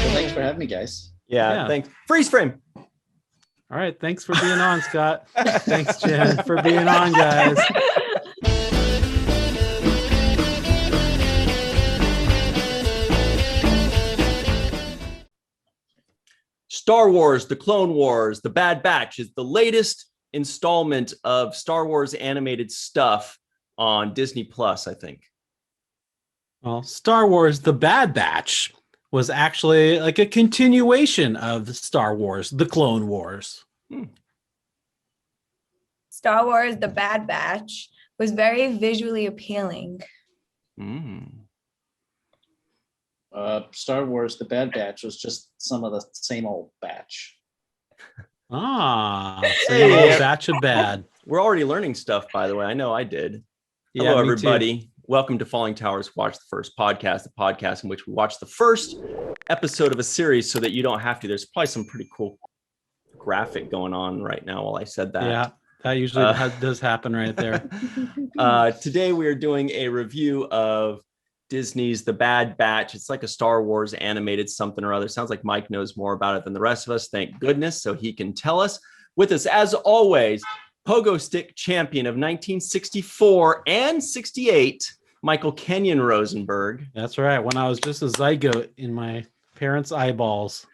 Well, thanks for having me, guys. Yeah. Thanks. Freeze frame. All right. Thanks for being on, Scott. Thanks, Jen, for being on, guys. Star Wars, The Clone Wars, The Bad Batch is the latest installment of Star Wars animated stuff on Disney Plus, I think. Well, Star Wars, The Bad Batch was actually like a continuation of Star Wars, The Clone Wars. Star Wars, The Bad Batch was very visually appealing. Star Wars, The Bad Batch was just some of the same old batch. Same old batch of bad. We're already learning stuff, by the way. I know I did. Yeah, Hello, me everybody. too. Welcome to Falling Towers Watch the First podcast, the podcast in which we watch the first episode of a series so that you don't have to. There's probably some pretty cool graphic going on right now while I said that. Yeah, that usually does happen right there. Today we are doing a review of Disney's The Bad Batch. It's like a Star Wars animated something or other. Sounds like Mike knows more about it than the rest of us. Thank goodness, so he can tell us. With us, as always, Pogo Stick champion of 1964 and 68, Michael Kenyon Rosenberg. That's right. When I was just a zygote in my parents' eyeballs.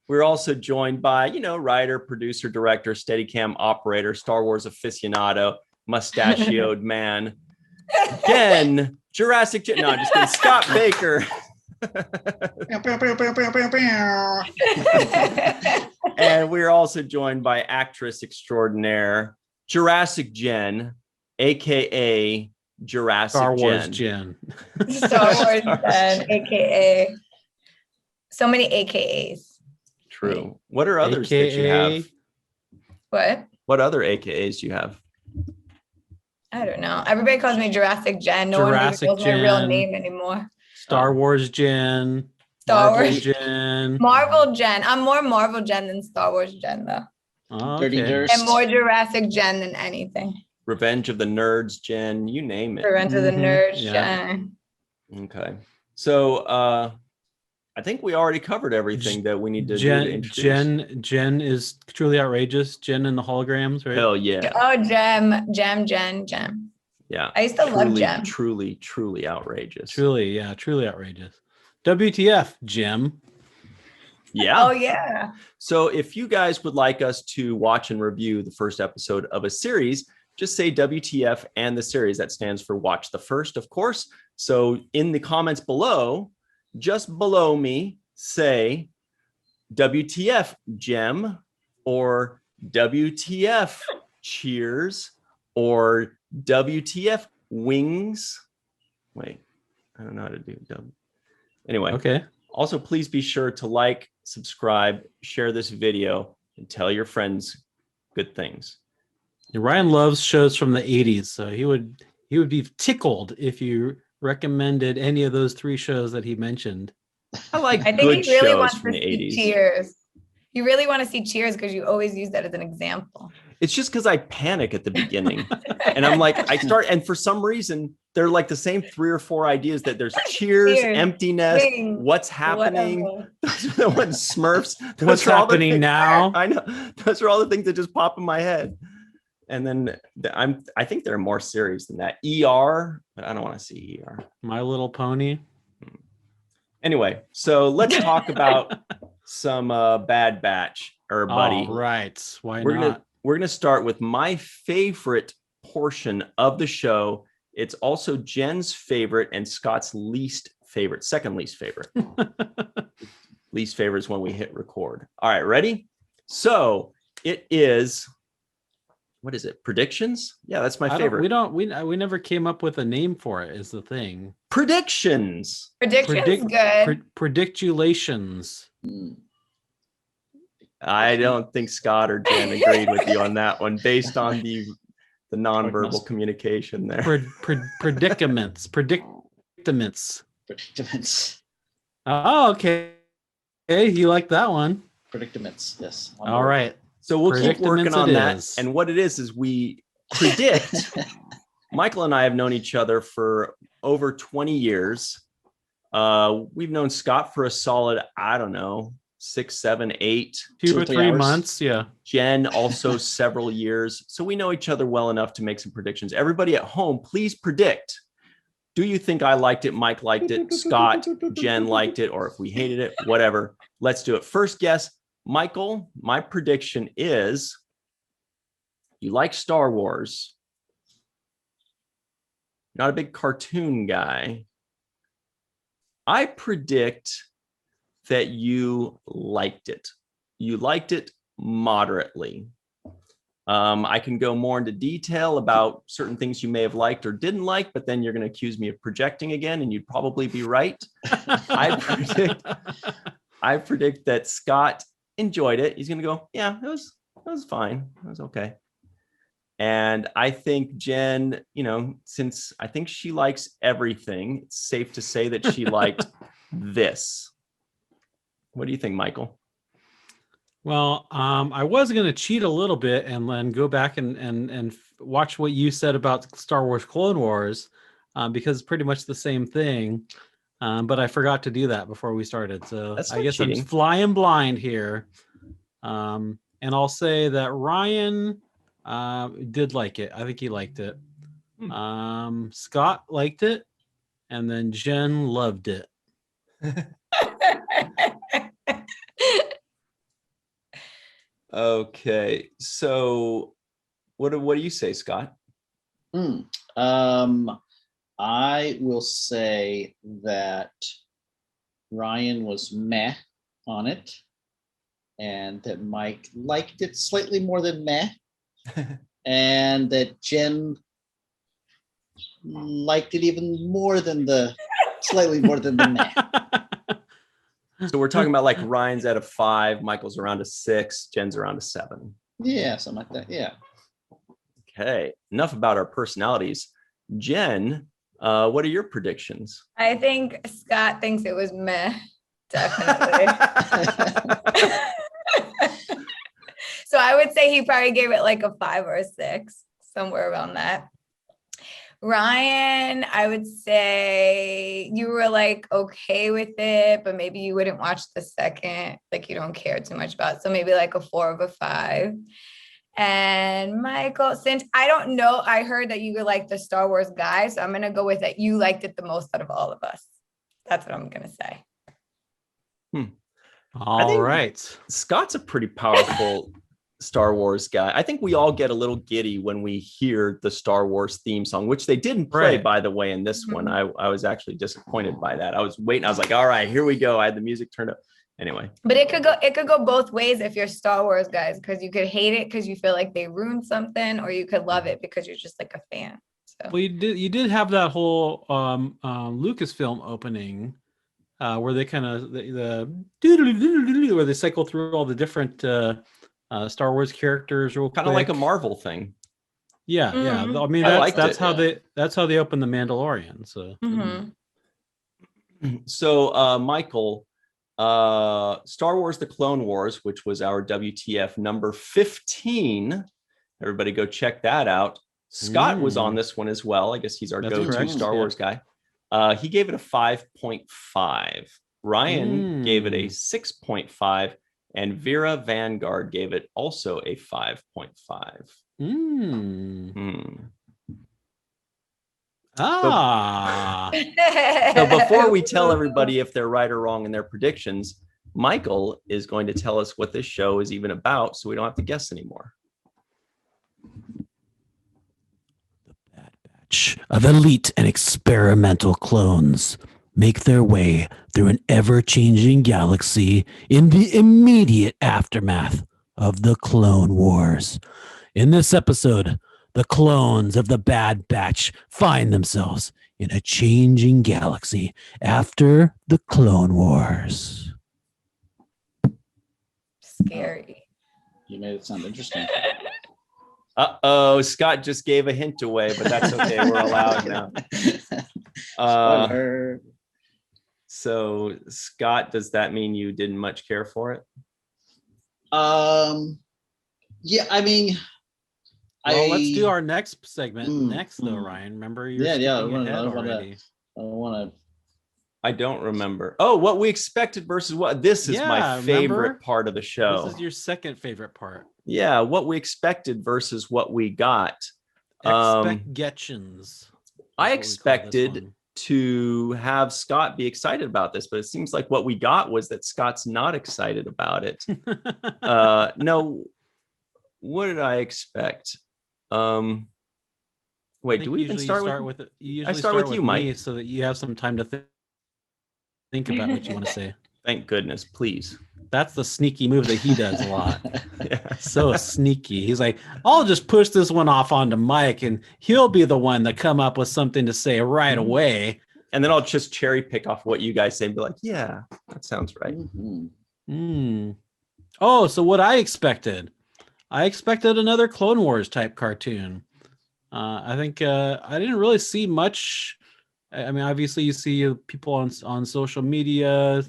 We're also joined by, writer, producer, director, Steadicam operator, Star Wars aficionado, mustachioed man, Jen, Jurassic Jen. No, I'm just kidding. Scott Baker. And we're also joined by actress extraordinaire, Jurassic Jen, aka Jurassic Star Wars Jen. Star Wars Jen, aka. So many AKAs. True. What are others that you have? What other AKAs do you have? I don't know. Everybody calls me Jurassic Jen. No Jurassic one even knows my real Jen. name anymore. Star Wars Jen. Star Marvel Wars Jen. Marvel Jen. I'm more Marvel Jen than Star Wars Jen, though. Oh, Dirty okay. Durst. And more Jurassic Jen than anything. Revenge of the Nerds, Jen, you name it. Revenge of the Nerds Yeah. Jen. Okay. So I think we already covered everything that we need to do to introduce. Jen is truly outrageous. Jen and the holograms, right? Hell yeah. Oh, Jem. Yeah. I used to love Jem. Truly outrageous. Truly outrageous. WTF, Jim. Yeah. Oh, yeah. So if you guys would like us to watch and review the first episode of a series, just say WTF and the series. That stands for Watch the First, of course. So in the comments below, just below me, say WTF Gem or WTF Cheers or WTF Wings. Wait, I don't know how to do W. Anyway, Okay. also please be sure to like, subscribe, share this video, and tell your friends good things. Ryan loves shows from the 80s, so he would be tickled if you recommended any of those three shows that he mentioned. I like I think good he really shows wants from to the see 80s. Cheers. You really want to see Cheers because you always use that as an example. It's just because I panic at the beginning. And I'm like, and for some reason, they're like the same 3 or 4 ideas that there's cheers, Cheers, empty nest, wings, what's happening, whatever. those are the ones Smurfs. Those What's are all the happening things- now? I know. Those are all the things that just pop in my head. And then I think they're more serious than that. ER, but I don't want to see ER. My Little Pony. Anyway, so let's talk about some Bad Batch, everybody. All right. Why We're not? gonna start with my favorite portion of the show. It's also Jen's favorite and Scott's second least favorite. Least favorite is when we hit record. All right, ready? So it is, what is it? Predictions? Yeah, that's my favorite. We never came up with a name for it, is the thing. Predictions. Prediction's good. Predictulations. I don't think Scott or Jen agreed with you on that one based on the nonverbal communication there. Predicaments. Oh, okay. Hey, you like that one? Predicaments, yes. One All word. right. So we'll keep working Predicaments on it that. is. And what it is we predict. Michael and I have known each other for over 20 years. We've known Scott for a solid, I don't know, 6, 7, 8. 2 2 or or 3 3 hours. months. Yeah. Jen also several years. So we know each other well enough to make some predictions. Everybody at home, please predict. Do you think I liked it? Mike liked it. Scott, Jen liked it. Or if we hated it, whatever. Let's do it. First guess, Michael. My prediction is you like Star Wars. Not a big cartoon guy. I predict that you liked it. You liked it moderately. I can go more into detail about certain things you may have liked or didn't like, but then you're going to accuse me of projecting again, and you'd probably be right. I predict that Scott enjoyed it. He's going to go, yeah, it was fine. It was okay. And I think Jen, since I think she likes everything, it's safe to say that she liked this. What do you think, Michael? Well, I was going to cheat a little bit and then go back and watch what you said about Star Wars Clone Wars, because it's pretty much the same thing. But I forgot to do that before we started. So That's I not guess cheating. I'm flying blind here. And I'll say that Ryan did like it. I think he liked it. Scott liked it. And then Jen loved it. Okay, so what do you say, Scott? I will say that Ryan was meh on it, and that Mike liked it slightly more than meh, and that Jen liked it even more than slightly more than the meh. So we're talking about like Ryan's at a 5, Michael's around a 6, Jen's around a 7. Yeah, something like that. Yeah. Okay, enough about our personalities. Jen, what are your predictions? I think Scott thinks it was meh. Definitely. So I would say he probably gave it like a 5 or a 6, somewhere around that. Ryan, I would say you were like okay with it, but maybe you wouldn't watch the second, like you don't care too much about it. So maybe like a 4 of a 5. And Michael, since I don't know, I heard that you were like the Star Wars guy, so I'm gonna go with that. You liked it the most out of all of us. That's what I'm gonna say. All right. Scott's a pretty powerful Star Wars guy. I think we all get a little giddy when we hear the Star Wars theme song, which they didn't play, Right. by the way, in this one. I was actually disappointed by that. I was waiting. I was like, all right, here we go. I had the music turned up. Anyway. But it could go both ways if you're Star Wars guys, because you could hate it because you feel like they ruined something, or you could love it because you're just like a fan. So Well, you did have that whole Lucasfilm opening where they kind of where they cycle through all the different Star Wars characters real Kind of like a quick. Marvel thing. Yeah. I mean, I liked that's it, how yeah. that's how they open the Mandalorian. So mhm. So, Michael, Star Wars: The Clone Wars, which was our WTF number 15. Everybody go check that out. Scott was on this one as well. I guess he's our That's go-to correct, Star yeah. Wars guy. He gave it a 5.5. Ryan gave it a 6.5. And Vera Vanguard gave it also a 5.5. Ah. So before we tell everybody if they're right or wrong in their predictions, Michael is going to tell us what this show is even about, so we don't have to guess anymore. Bad Batch of elite and experimental clones make their way through an ever-changing galaxy in the immediate aftermath of the Clone Wars. In this episode, the clones of the Bad Batch find themselves in a changing galaxy after the Clone Wars. Scary. You made it sound interesting. Uh-oh, Scott just gave a hint away, but that's okay. We're allowed now. Spoiler. So, Scott, does that mean you didn't much care for it? Yeah, I mean, Well, let's do our next segment next, though, mm. Ryan. Remember, you're Yeah, skipping I ahead wanna- already. I want to I don't remember. Oh, what we expected versus what. This is my Yeah, favorite remember? part of the show. This is your second favorite part. Yeah, what we expected versus what we got. Um, Expectations. I expected to have Scott be excited about this, but it seems like what we got was that Scott's not excited about it. No, what did I expect? Wait, do we even start with it? You I usually start with you, me Mike. so that you have some time to think about what you want to say. Thank goodness, please. That's the sneaky move that he does a lot. Yeah. So sneaky. He's like, I'll just push this one off onto Mike and he'll be the one to come up with something to say right away. And then I'll just cherry pick off what you guys say and be like, yeah, that sounds right. Oh, so what I expected another Clone Wars type cartoon. I think I didn't really see much. I mean, obviously you see people on social media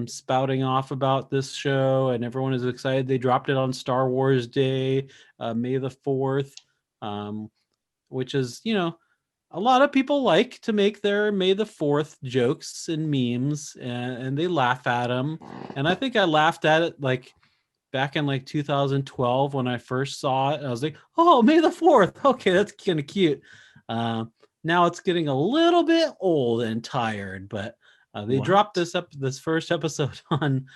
spouting off about this show, and everyone is excited. They dropped it on Star Wars Day, May the 4th, which is, a lot of people like to make their May the 4th jokes and memes, and they laugh at them. And I think I laughed at it like back in like 2012 when I first saw it. I was like, oh, May the 4th. Okay, that's kind of cute. Now it's getting a little bit old and tired, but they dropped this first episode on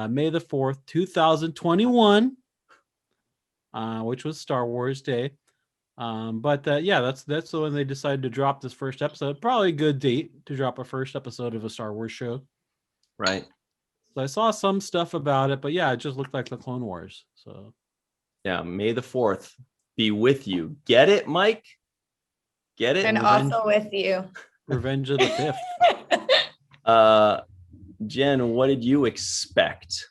May the 4th, 2021, which was Star Wars Day. But yeah, that's when they decided to drop this first episode. Probably a good date to drop a first episode of a Star Wars show. Right. So I saw some stuff about it, but yeah, it just looked like the Clone Wars. So yeah, May the 4th be with you. Get it, Mike? Get it? And also with you. Revenge of the 5th. Jen, what did you expect?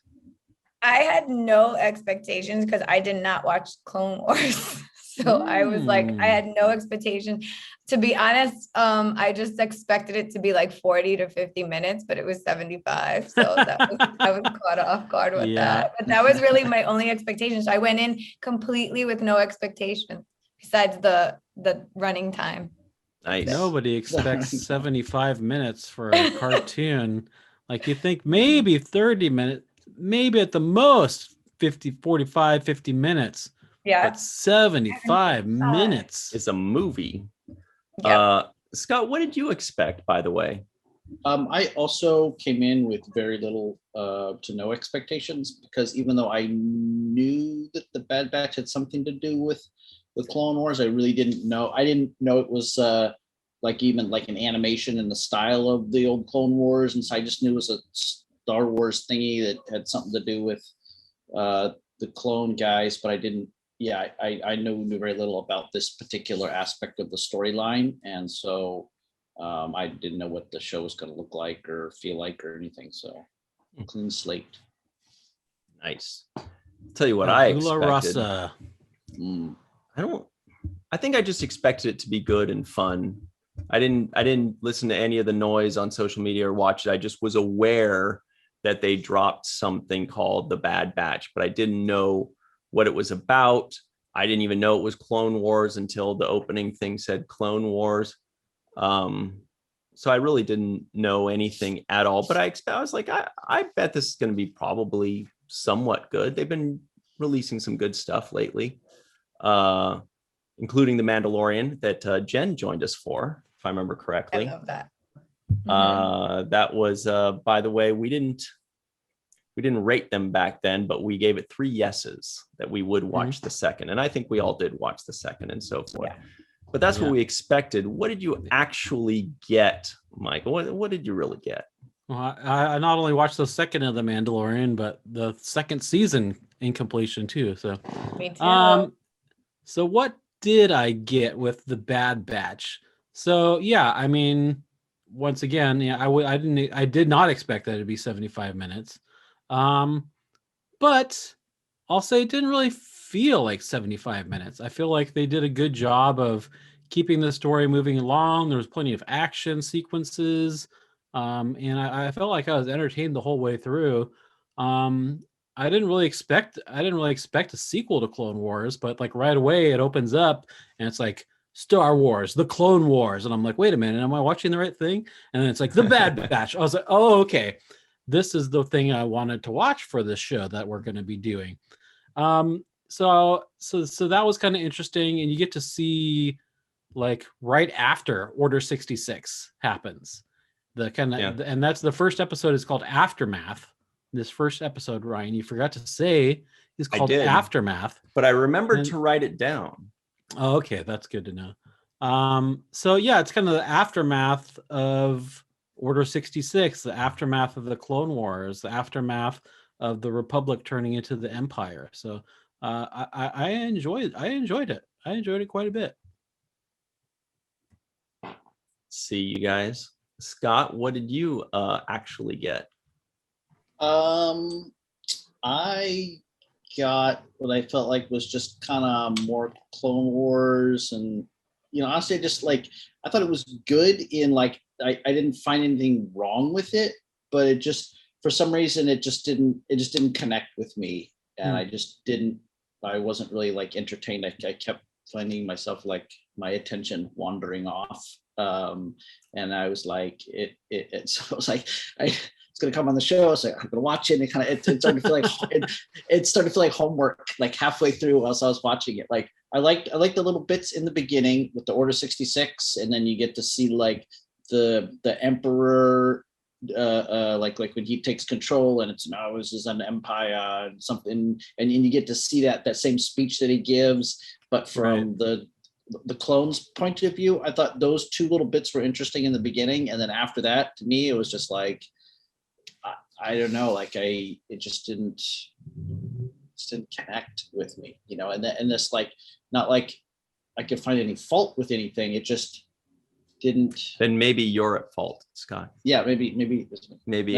I had no expectations because I did not watch Clone Wars. So I was like, I had no expectations. To be honest, I just expected it to be like 40 to 50 minutes, but it was 75. So I was caught off guard with that. But that was really my only expectation. So I went in completely with no expectations besides the running time. Nice. Nobody expects 75 minutes for a cartoon. Like you think maybe 30 minutes, maybe at the most 45, 50 minutes. Yeah. But 75 minutes. It's a movie. Yeah. Scott, what did you expect, by the way? I also came in with very little to no expectations, because even though I knew that the Bad Batch had something to do with the Clone Wars, I really didn't know. I didn't know it was even like an animation in the style of the old Clone Wars, and so I just knew it was a Star Wars thingy that had something to do with the clone guys, but I didn't. Yeah, I knew very little about this particular aspect of the storyline, and so I didn't know what the show was going to look like or feel like or anything. So clean slate. Nice. I'll tell you what I expected. Rasa. I think I just expected it to be good and fun. I didn't listen to any of the noise on social media or watch it. I just was aware that they dropped something called The Bad Batch, but I didn't know what it was about. I didn't even know it was Clone Wars until the opening thing said Clone Wars. So I really didn't know anything at all, but I was like, I bet this is going to be probably somewhat good. They've been releasing some good stuff lately, including The Mandalorian that Jen joined us for, if I remember correctly. I love that. That was, by the way, we didn't rate them back then, but we gave it 3 yeses that we would watch the second. And I think we all did watch the second and so forth. Yeah. But that's what we expected. What did you actually get, Michael? What did you really get? Well, I not only watched the second of The Mandalorian, but the second season in completion too. So, me too. So what did I get with The Bad Batch? So yeah, I mean, once again, yeah, I did not expect that to be 75 minutes. But I'll say it didn't really feel like 75 minutes. I feel like they did a good job of keeping the story moving along. There was plenty of action sequences. And I felt like I was entertained the whole way through. I didn't really expect a sequel to Clone Wars, but like right away it opens up and it's like, Star Wars, the Clone Wars. And I'm like, wait a minute, am I watching the right thing? And then it's like the Bad Batch. I was like, oh, okay. This is the thing I wanted to watch for this show that we're going to be doing. So that was kind of interesting. And you get to see like right after Order 66 happens. The kind of, and that's the first episode is called Aftermath. This first episode, Ryan, you forgot to say is called Aftermath. But I remembered to write it down. Oh, okay. That's good to know. So yeah, it's kind of the aftermath of Order 66, the aftermath of the Clone Wars, the aftermath of the Republic turning into the Empire. So I enjoyed it. I enjoyed it quite a bit. See you guys. Scott, what did you actually get? I got what I felt like was just kind of more Clone Wars, and honestly, just like I thought it was good in like I didn't find anything wrong with it, but it just for some reason it just didn't connect with me, and I wasn't really like entertained. I kept finding myself like my attention wandering off, and I was like so I was like it's gonna come on the show, so I'm gonna watch it. And it started to feel like it started to feel like homework, like halfway through as I was watching it. Like I like the little bits in the beginning with the Order 66, and then you get to see like the Emperor, like when he takes control, and it's now this is an empire and something, and you get to see that same speech that he gives, but from the clones' point of view. I thought those two little bits were interesting in the beginning, and then after that, to me, it was just like. I don't know, like it just didn't connect with me, and this like, not like I could find any fault with anything. It just didn't. Then maybe you're at fault, Scott. Yeah, maybe.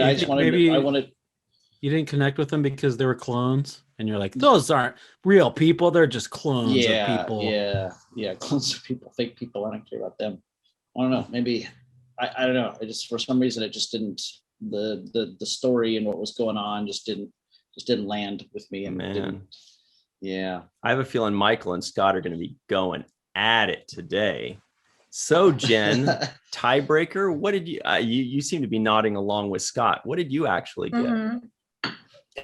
I just wanted. You didn't connect with them because they were clones, and you're like, those aren't real people. They're just clones of people. Yeah, clones of people, fake people. I don't care about them. I don't know. Maybe I don't know. I just for some reason it just didn't. The story and what was going on just didn't land with me, and I have a feeling Michael and Scott are going to be going at it today. So Jen, tiebreaker, what did you seem to be nodding along with Scott. What did you actually get?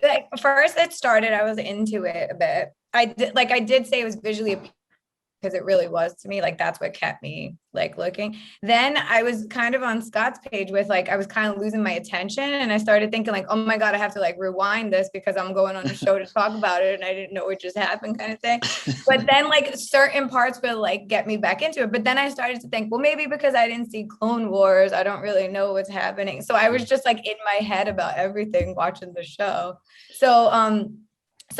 Like first it started, I was into it a bit. I did say it was visually appealing because it really was to me. Like that's what kept me like looking. Then I was kind of on Scott's page with like I was kind of losing my attention, and I started thinking like, oh my god, I have to like rewind this because I'm going on a show to talk about it, and I didn't know what just happened, kind of thing. But then like certain parts would like get me back into it. But then I started to think, well, maybe because I didn't see Clone Wars, I don't really know what's happening. So I was just like in my head about everything watching the show. So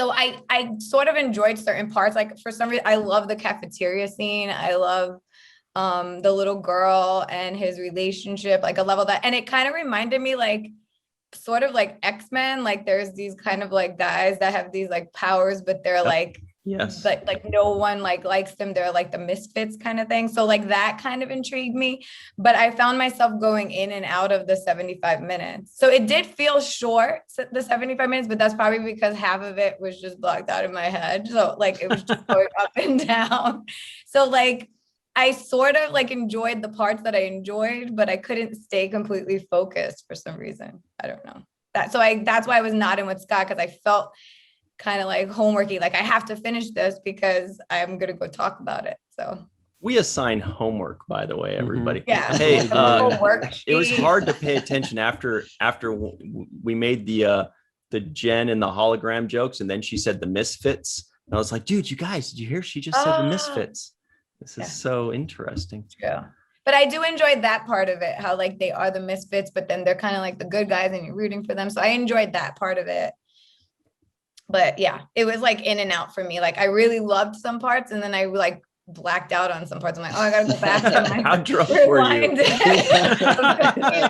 I sort of enjoyed certain parts. Like for some reason, I love the cafeteria scene. I love the little girl and his relationship. Like I love all that. And it kind of reminded me like sort of like X-Men. Like there's these kind of like guys that have these like powers, but they're like, yes, like no one like likes them. They're like the misfits kind of thing. So like that kind of intrigued me, but I found myself going in and out of the 75 minutes. So it did feel short, the 75 minutes, but that's probably because half of it was just blocked out in my head. So like it was just going up and down. So like I sort of like enjoyed the parts that I enjoyed, but I couldn't stay completely focused for some reason. I don't know that. So that's why I was nodding with Scott, because I felt kind of like homeworky, like I have to finish this because I'm gonna go talk about it. So we assign homework, by the way, everybody. Yeah. Hey, it was hard to pay attention after we made the Jen and the hologram jokes, and then she said the misfits, and I was like, dude, you guys, did you hear? She just said the misfits. This is so interesting. True. But I do enjoy that part of it, how like they are the misfits, but then they're kind of like the good guys and you're rooting for them. So I enjoyed that part of it. But yeah, it was like in and out for me. Like I really loved some parts, and then I like blacked out on some parts. I'm like, oh, I gotta go back and like, how drunk were you?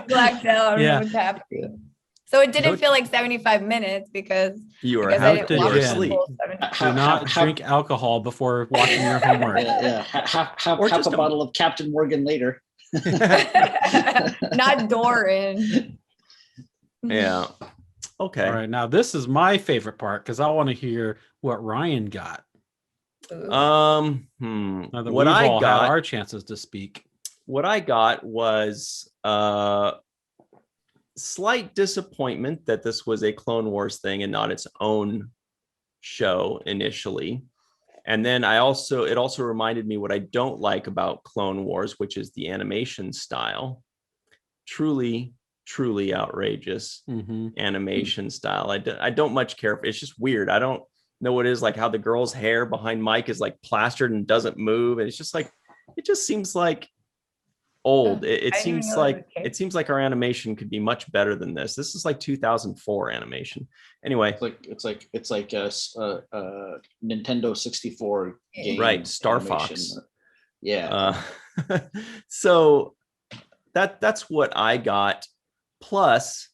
Blacked out. Yeah. What's happening. So it didn't feel like 75 minutes because you were asleep. Do not drink alcohol before watching your homework. Half a bottle of Captain Morgan later. Not Doran. Yeah. Okay. All right. Now this is my favorite part because I want to hear what Ryan got. Ooh. Now that What we've I all had got, our chances to speak. what I got was slight disappointment that this was a Clone Wars thing and not its own show initially. And then it also reminded me what I don't like about Clone Wars, which is the animation style. Truly outrageous animation style. I don't much care if it's just weird. I don't know what it is, like how the girl's hair behind Mike is like plastered and doesn't move. And it's just like, it just seems like old. It I didn't even seems know like it was a it seems like our animation could be much better than this. This is like 2004 animation. Anyway, It's like a Nintendo 64 game. right, Star animation. Fox. Yeah. So that's what I got. Plus,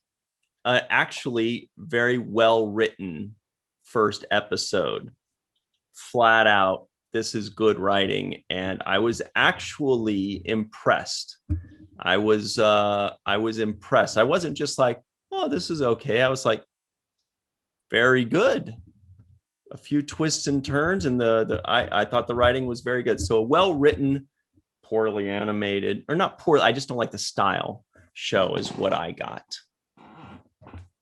actually very well written first episode. Flat out, this is good writing, and I was actually impressed. I was impressed. I wasn't just like, oh, this is okay. I was like, very good. A few twists and turns, and I thought the writing was very good. So a well-written, poorly animated, or not poor, I just don't like the style show is what I got.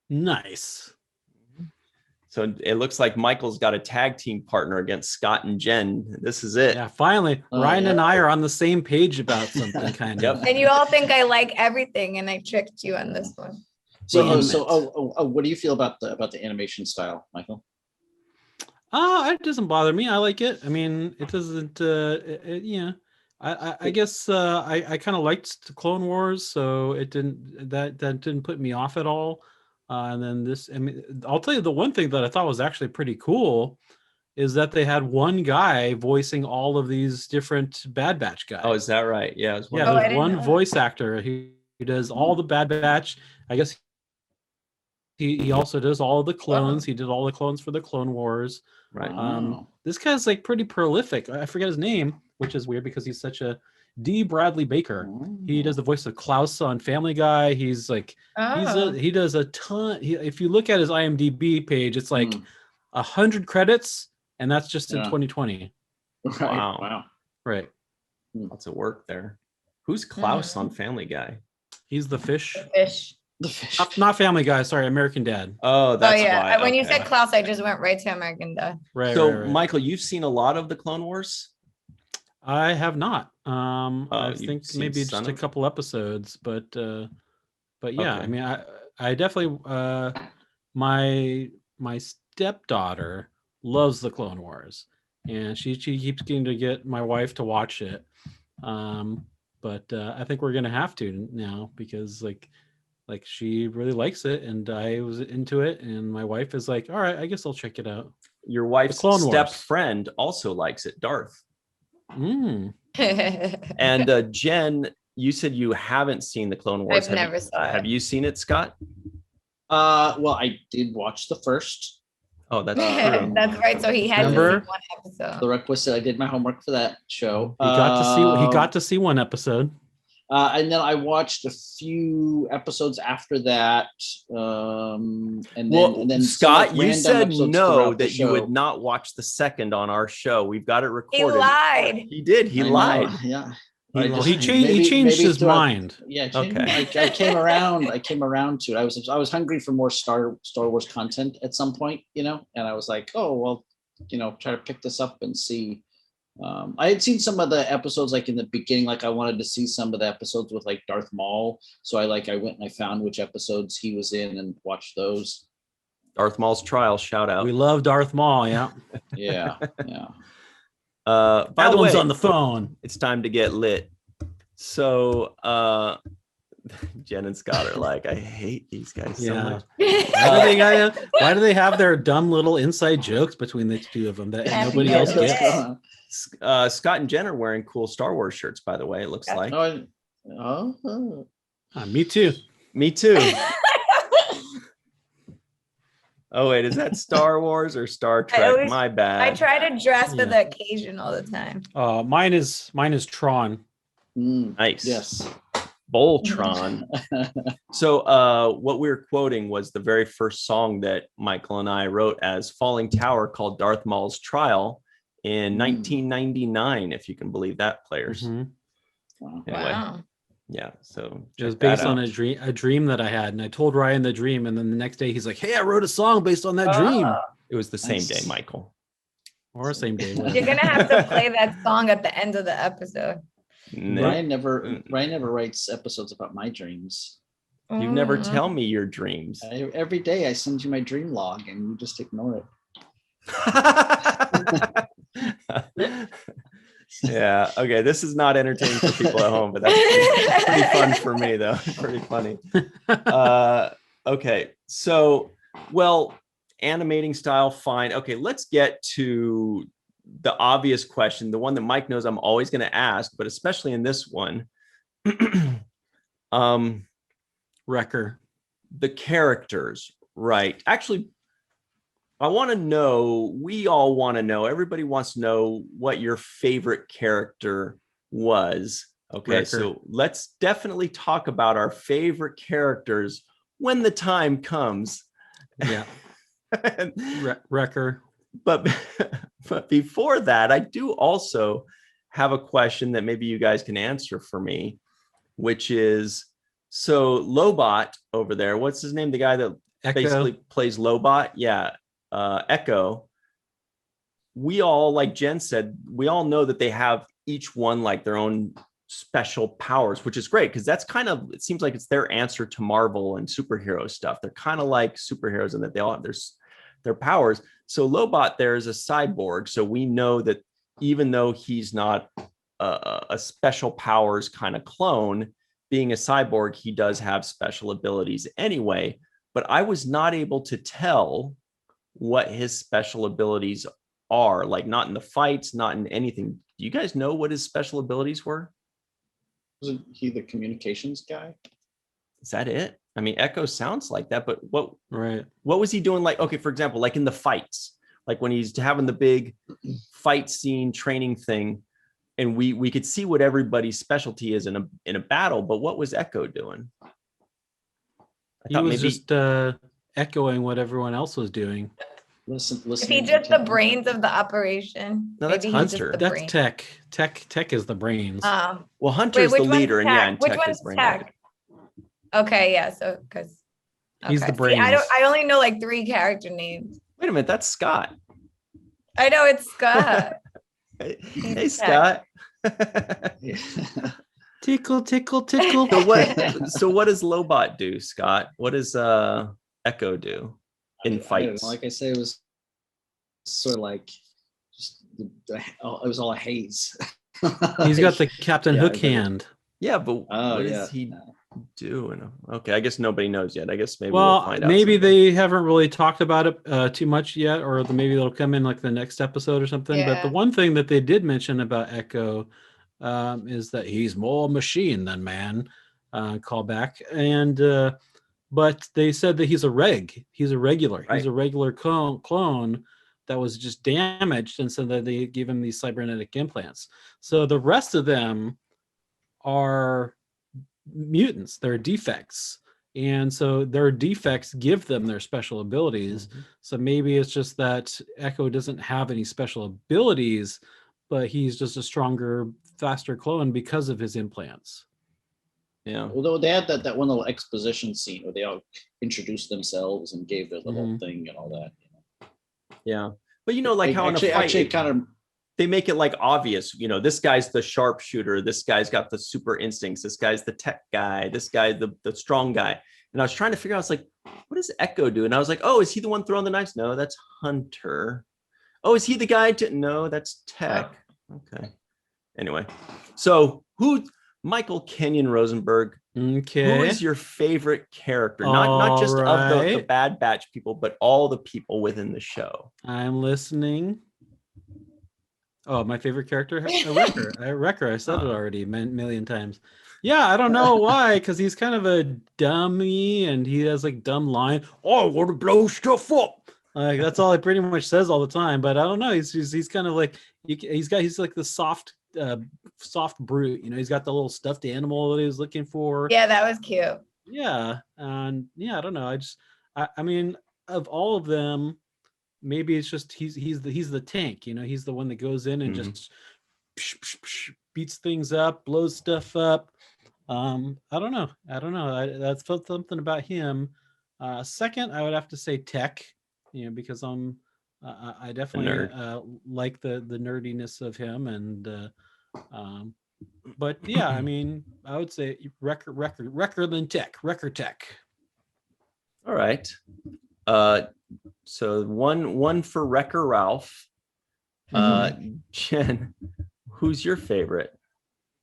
Nice. So it looks like Michael's got a tag team partner against Scott and Jen. This is it. Yeah, finally, Oh, Ryan yeah. and I are on the same page about something kind Yep. of. And you all think I like everything, and I tricked you on this one. So, Damn what do you feel about the animation style, Michael? It doesn't bother me. I like it. I mean, it doesn't. Yeah, I guess I kind of liked the Clone Wars, so it didn't that didn't put me off at all. And then this, I mean, I'll tell you the one thing that I thought was actually pretty cool is that they had one guy voicing all of these different Bad Batch guys. Oh, is that right? Yeah. It was Yeah, Oh, I there's didn't one know that. voice actor. He does all the Bad Batch. I guess he also does all of the clones. He did all the clones for the Clone Wars. right. Wow. This guy's like pretty prolific. I forget his name, which is weird because he's such a D. Bradley Baker. He does the voice of Klaus on Family Guy. He's like Oh. he does a ton. If you look at his IMDb page, it's like Hmm. 100 credits, and that's just in Yeah. 2020. Right. Wow. Wow. Right. Lots of work there. Who's Klaus on Family Guy? He's the fish. Fish. The fish. Not Family Guy. Sorry, American Dad. Oh, that's Oh yeah. why. When you okay. said Klaus, I just went right to American Dad. Right. So, right, right. Michael, you've seen a lot of the Clone Wars. I have not. I you've think seen maybe some just a of- couple episodes, but yeah, Okay. I mean, I definitely my stepdaughter loves the Clone Wars, and she keeps getting to get my wife to watch it. But I think we're gonna have to now because like she really likes it, and I was into it, and my wife is like, all right, I guess I'll check it out. Your wife's Clone step Wars. friend also likes it, Darth. Mm. And Jen, you said you haven't seen the Clone Wars. I've never saw it. Have you seen it, Scott? Well, I did watch the first. Oh, that's true. That's right. So he had to Remember? see one episode. The requisite. I did my homework for that show. He got to see one episode. And then I watched a few episodes after that. And then some, Scott, like, you random said episodes no throughout the that you would show. not watch the second on our show. We've got it He recorded. lied. He did. He I know, lied. Yeah. He, I well, just- he changed. maybe- he changed maybe his throughout- mind. Yeah. Okay. I came around. I came around to it. I was hungry for more Star Wars content at some point, and I was like, oh well, try to pick this up and see. I had seen some of the episodes like in the beginning, like I wanted to see some of the episodes with like Darth Maul. So I went and I found which episodes he was in and watched those. Darth Maul's trial. Shout out. We love Darth Maul. Yeah, Yeah. Yeah. By that the way, one's on the phone. it's time to get lit. So Jen and Scott are like, I hate these guys so Yeah. much. Why do they have their dumb little inside jokes between the two of them that Happy nobody else birthday. gets? Scott and Jen are wearing cool Star Wars shirts, by the way. It looks like. Oh, Me too. Me too. Oh wait, is that Star Wars or Star Trek? always- My bad. I try to dress for Yeah. the occasion all the time. Mine is Tron. Nice. yes. Voltron. So what we were quoting was the very first song that Michael and I wrote as Falling Tower called Darth Maul's Trial in 1999, if you can believe that, players. Mhm. Wow. Anyway, Wow. yeah. So It was check that based on out. a dream that I had, and I told Ryan the dream, and then the next day he's like, "Hey, I wrote a song based on that dream." It was the same day, Nice. Michael. Or same day, You're whatever. gonna have to play that song at the end of the episode. Nope. Ryan never writes episodes about my dreams. You never Mm. tell me your dreams. Every day I send you my dream log and you just ignore it. Yeah. Okay. This is not entertaining for people at home, but that's pretty fun for me, though. Pretty funny. Okay. So, well, animating style, fine. Okay. Let's get to the obvious question, the one that Mike knows I'm always going to ask, but especially in this one. Wrecker. The characters, right? Actually, I want to know, we all want to know, everybody wants to know what your favorite character was. Okay, Wrecker. so let's definitely talk about our favorite characters when the time comes. Yeah. Wrecker. But before that, I do also have a question that maybe you guys can answer for me, which is, so Lobot over there, what's his name? The guy that Echo. basically plays Lobot. Yeah. Echo. We all, like Jen said, we all know that they have each one like their own special powers, which is great because that's kind of, it seems like it's their answer to Marvel and superhero stuff. They're kind of like superheroes in that they all have their powers. So Lobot there is a cyborg. So we know that even though he's not a special powers kind of clone, being a cyborg, he does have special abilities anyway. But I was not able to tell what his special abilities are, like not in the fights, not in anything. Do you guys know what his special abilities were? Wasn't he the communications guy? Is that it? I mean, Echo sounds like that, but what Right. was he doing? Like, okay, for example, like in the fights, like when he's having the big fight scene training thing, and we could see what everybody's specialty is in a battle, but what was Echo doing? I He was just echoing what everyone else was doing. Listen. Is he just the brains of the operation? No, that's Maybe he's just Hunter. the That's brain. Tech. Tech is the brains. Well, Hunter's which the one's leader, and yeah, Tech? and Which Tech is one's brain. Tech? Okay, yeah. So because He's the I brains. only know like 3 character names. Wait a minute, that's Scott. I know it's Scott. Hey, He's Scott. Tickle, tickle, tickle. So what does Lobot do, Scott? What does Echo do in I don't fights? know, like I say, it was sort of like just it was all a haze. He's got the Captain Yeah, Hook but- hand. Yeah, but Oh, what does yeah. he do? Okay, I guess nobody knows yet. I guess maybe we'll Well, find out. maybe someday. they haven't really talked about it too much yet, or maybe they'll come in like the next episode or something. But the Yeah. one thing that they did mention about Echo is that he's more machine than man. Callback, and but they said that he's a regular. Right. He's a regular clone that was just damaged, and so that they give him these cybernetic implants. So the rest of them are mutants, they're defects, and so their defects give them their special abilities. So maybe it's just that Echo doesn't have any special abilities, but he's just a stronger, faster clone because of his implants. Yeah. Although they had that one little exposition scene where they all introduced themselves and gave their little Mhm. thing and all that. Yeah. But you know, like how in a fight, actually kind of they make it like obvious, you know, this guy's the sharpshooter, this guy's got the super instincts, this guy's the tech guy, this guy the strong guy. And I was trying to figure out, I was like, what does Echo do? And I was like, oh, is he the one throwing the knives? No, that's Hunter. Oh, is he the guy no, that's Tech. Okay. Anyway, so Michael Kenyon Rosenberg, Okay. who is your favorite character? Not just of the Alright. Bad Batch people, but all the people within the show. I'm listening. Oh, my favorite character, Wrecker. Wrecker. I said it already a million times. Yeah, I don't know why, because he's kind of a dummy, and he has like dumb line. Oh, I want to blow stuff up. Like that's all he pretty much says all the time. But I don't know. He's kind of like he's like the soft brute. You know, he's got the little stuffed animal that he was looking for. Yeah, that was cute. Yeah, and yeah, I don't know. I mean, of all of them, maybe it's just he's the tank, you know, he's the one that goes in and Mhm. just beats things up, blows stuff up. I don't know. That's felt something about him. Second, I would have to say Tech, you know, because I definitely nerd. like the nerdiness of him, and but yeah, I mean, I would say Wrecker than Tech, Wrecker Tech. All right. So one for Wrecker Ralph. Jen, who's your favorite?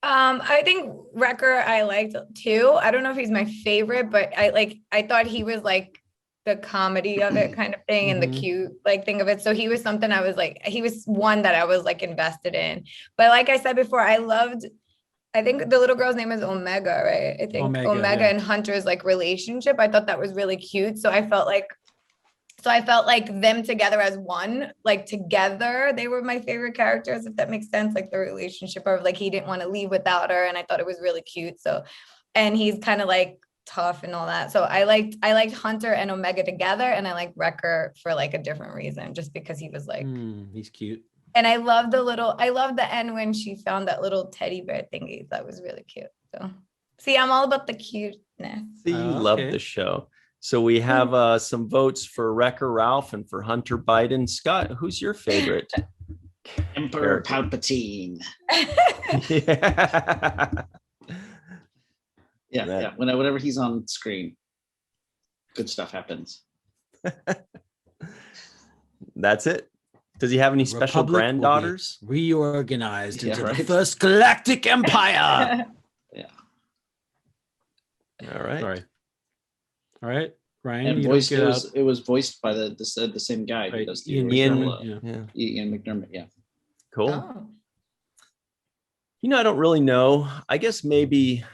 I think Wrecker I liked too. I don't know if he's my favorite, but I thought he was like the comedy of it kind of thing and the Mhm. cute like thing of it. So he was something I was like, he was one that I was like invested in. But like I said before, I think the little girl's name is Omega, right? I think Omega, Omega yeah. and Hunter's like relationship. I thought that was really cute. So I felt like them together as one, like together, they were my favorite characters, if that makes sense. Like the relationship of like he didn't want to leave without her, and I thought it was really cute. So, and he's kind of like tough and all that. So I liked Hunter and Omega together, and I like Wrecker for like a different reason, just because he was like, He's cute. and I love the end when she found that little teddy bear thingy. That was really cute. So, see, I'm all about the cuteness. So you Oh, love okay. the show. So we have some votes for Wrecker Ralph and for Hunter Biden. Scott, who's your favorite? Emperor Character. Palpatine. Yeah. Yeah, That- yeah. Whenever he's on screen, good stuff happens. That's it. Does he have any special Republic will be granddaughters? reorganized Yeah, into the right. first galactic empire. All right. Sorry. All right, Ryan, And you don't voiced get out. it was voiced by the same guy who Right, does the Ian original, McDermott, yeah. Yeah. Ian McDermott. Yeah. Cool. Oh. You know, I don't really know. I guess maybe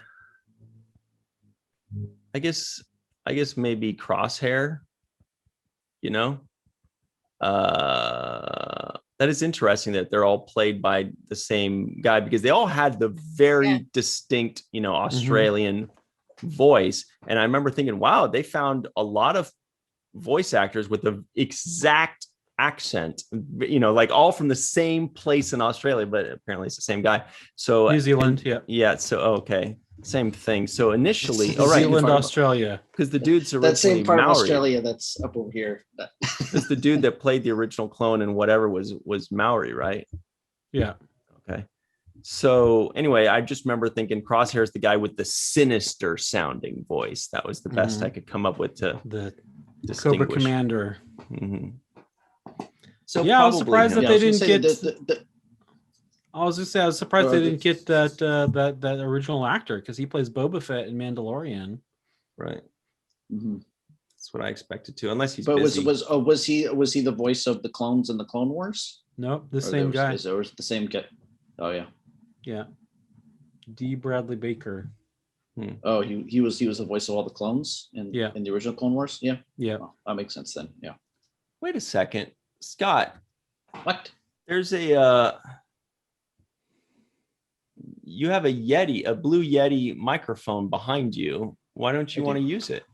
maybe Crosshair, you know? That is interesting that they're all played by the same guy because they all had the very Yeah. distinct, you know, Australian voice. And I remember thinking, wow, they found a lot of voice actors with the exact accent, you know, like all from the same place in Australia, but apparently it's the same guy. So New Zealand, yeah. yeah, so okay, same thing. So initially, New all right, Zealand, far- Australia. because the dude's That same originally part of Maori. Australia that's up over here. Because the dude that played the original clone and whatever was Maori, right? Yeah. Okay. So anyway, I just remember thinking Crosshair is the guy with the sinister sounding voice. That was the best I could come up with to The distinguish. Cobra Commander. Mhm. So Yeah, I was probably surprised him. that Yeah, they I was didn't gonna say get. I was just say I was surprised they didn't get that original actor because he plays Boba Fett in Mandalorian. Right. Mhm. That's what I expected to, unless he's But busy. was he the voice of the clones in the Clone Wars? Nope, the Or same guy. Is there the same guy? Oh yeah. Yeah, D. Bradley Baker. Oh, he was the voice of all the clones in Yeah. in the original Clone Wars. Yeah. Yeah. Oh, that makes sense then. Yeah. Wait a second, Scott. What? There's a you have a blue Yeti microphone behind you. Why don't you I want to do. use it?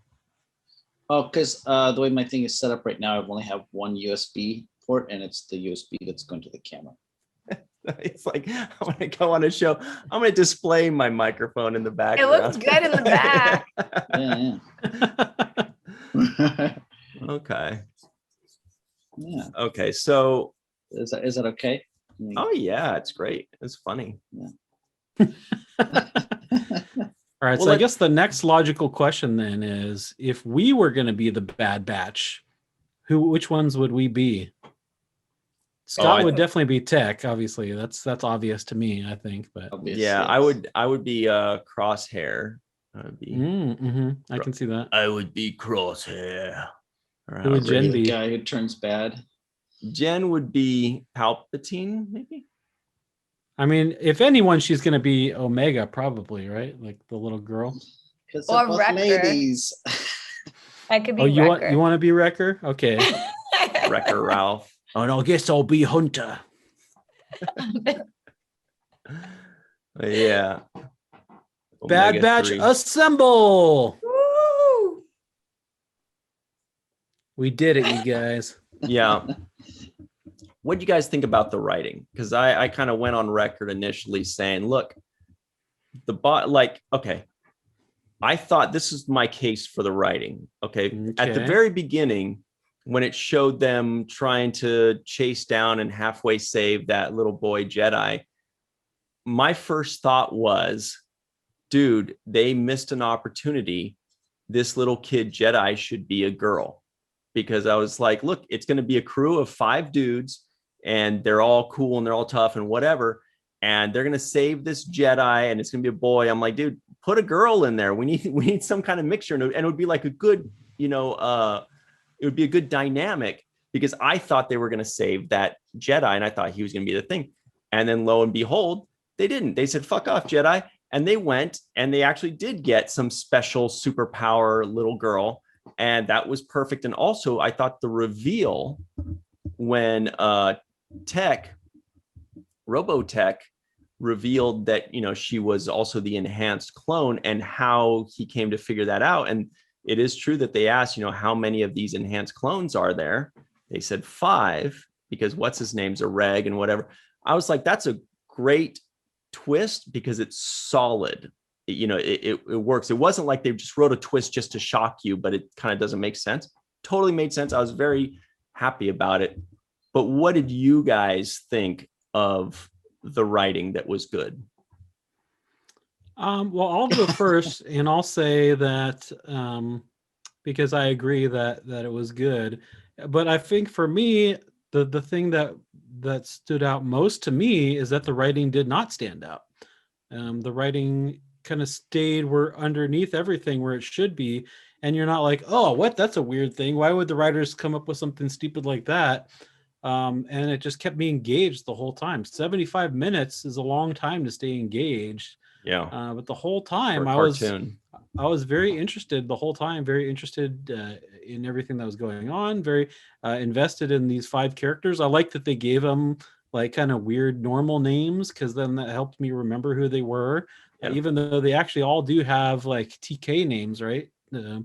Oh, because the way my thing is set up right now, I only have one USB port, and it's the USB that's going to the camera. It's like I'm gonna go on a show. I'm gonna display my microphone in the It background. looks good in the back. Yeah, Okay. yeah. Okay. So, Is that okay? I mean, oh yeah, it's great. It's funny. All right, Well, so I guess the next logical question then is, if we were going to be the Bad Batch, which ones would we be? Scott I would think- definitely be Tech. Obviously, that's obvious to me. I think, but obvious, Yeah, yes. I would be Crosshair. I would be. I can see that. I would be Crosshair. or Who would however Jen he- The be? guy who turns bad. Jen would be Palpatine, maybe. I mean, if anyone, she's going to be Omega, probably, right? Like the little girl. Because Or they're both Wrecker. ladies. I could be Oh, you Wrecker. want to be Wrecker? Okay. Wrecker Ralph. And I guess I'll be Hunter. Yeah. Bad Omega Batch 3. assemble. Woo! We did it, you guys. Yeah. What do you guys think about the writing? Because I kind of went on record initially saying, look, okay, I thought this is my case for the writing. Okay. At the Okay. very beginning, when it showed them trying to chase down and halfway save that little boy Jedi, my first thought was, dude, they missed an opportunity. This little kid Jedi should be a girl. Because I was like, look, it's going to be a crew of 5 dudes and they're all cool and they're all tough and whatever. And they're going to save this Jedi and it's going to be a boy. I'm like, dude, put a girl in there. We need some kind of mixture. And it would be like a good, it would be a good dynamic, because I thought they were going to save that Jedi and I thought he was going to be the thing. And then lo and behold, they didn't. They said, fuck off, Jedi. And they went and they actually did get some special superpower little girl. And that was perfect. And also, I thought the reveal when Robotech revealed that, she was also the enhanced clone, and how he came to figure that out. And it is true that they asked, how many of these enhanced clones are there? They said 5, because what's his name's a reg and whatever. I was like, that's a great twist, because it's solid. It works. It wasn't like they just wrote a twist just to shock you, but it kind of doesn't make sense. Totally made sense. I was very happy about it. But what did you guys think of the writing that was good? Well, I'll go first, and I'll say that because I agree that it was good. But I think for me, the thing that stood out most to me is that the writing did not stand out. The writing kind of stayed underneath everything where it should be, and you're not like, oh, what, that's a weird thing, why would the writers come up with something stupid like that? And it just kept me engaged the whole time. 75 minutes is a long time to stay engaged. But the whole time I was very interested the whole time, very interested in everything that was going on, very invested in these 5 characters. I like that they gave them like kind of weird normal names, because then that helped me remember who they were. Even though they actually all do have like TK names, right? I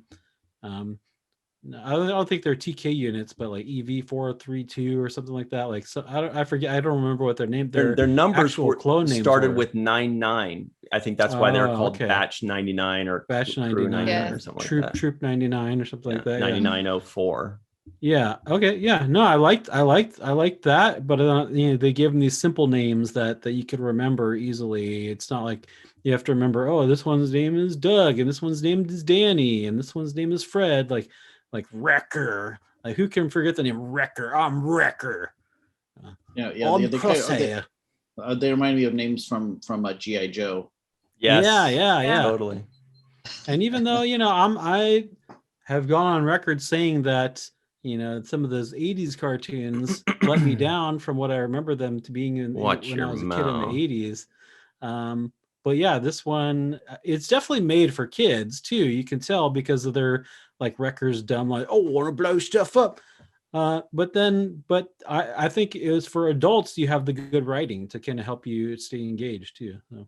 don't think they're TK units, but like EV432 or something like that. Like, so I forget. I don't remember what their name. Their numbers actual clone names started were. with 99. I think that's why they're called okay. Batch 99 or Batch Crew 99 or something Troop like that. Troop 99 or something like that. 9904. Yeah. Okay. Yeah. No, I liked that, but they give them these simple names that you could remember easily. It's not like you have to remember, oh, this one's name is Doug, and this one's name is Danny, and this one's name is Fred. Like Wrecker. Like, who can forget the name Wrecker? I'm Wrecker. Yeah. They remind me of names from G.I. Joe. Yes. Yeah. Totally. And even though I have gone on record saying that some of those 80s cartoons let me down from what I remember them to being when I was a kid in the 80s. But yeah, this one, it's definitely made for kids too. You can tell because of their like Wrecker's dumb, like, oh, want to blow stuff up. But I think it was for adults. You have the good writing to kind of help you stay engaged too. So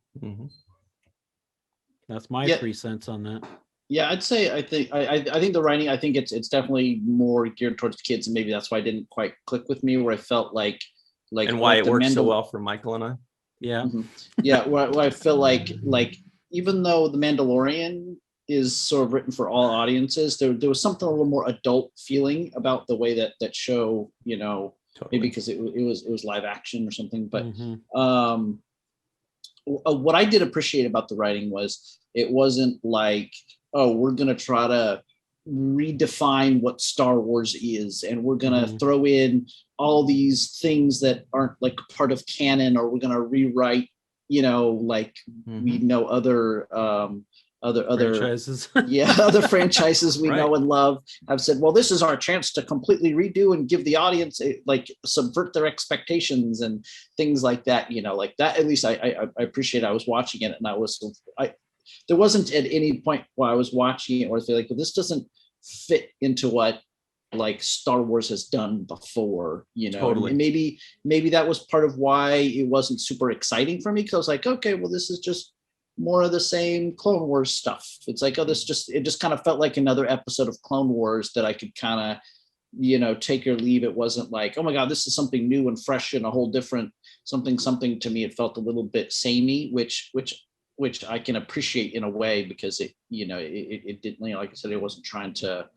that's my 3 cents on that. Yeah, I'd say I think the writing, I think it's definitely more geared towards kids, and maybe that's why it didn't quite click with me, where I felt like and why it works so well for Michael and I. Yeah. Yeah, where I feel like even though The Mandalorian is sort of written for all audiences, there was something a little more adult feeling about the way that show, totally. Maybe because it was live action or something. But what I did appreciate about the writing was it wasn't like, oh, we're going to try to redefine what Star Wars is, and we're going to throw in all these things that aren't like part of canon, or we're going to rewrite, we know other franchises. Other franchises we right. know and love have said, well, this is our chance to completely redo and give the audience subvert their expectations and things like that. Like that. At least I appreciate. I was watching it, and there wasn't at any point while I was watching it where I feel like, well, this doesn't fit into what like Star Wars has done before, Totally. And maybe that was part of why it wasn't super exciting for me, because I was like, okay, well, this is just more of the same Clone Wars stuff. It's like, oh, it just kind of felt like another episode of Clone Wars that I could kind of take or leave. It wasn't like, oh my God, this is something new and fresh and a whole different something to me. It felt a little bit samey, which I can appreciate in a way, because it didn't, like I said, it wasn't trying to,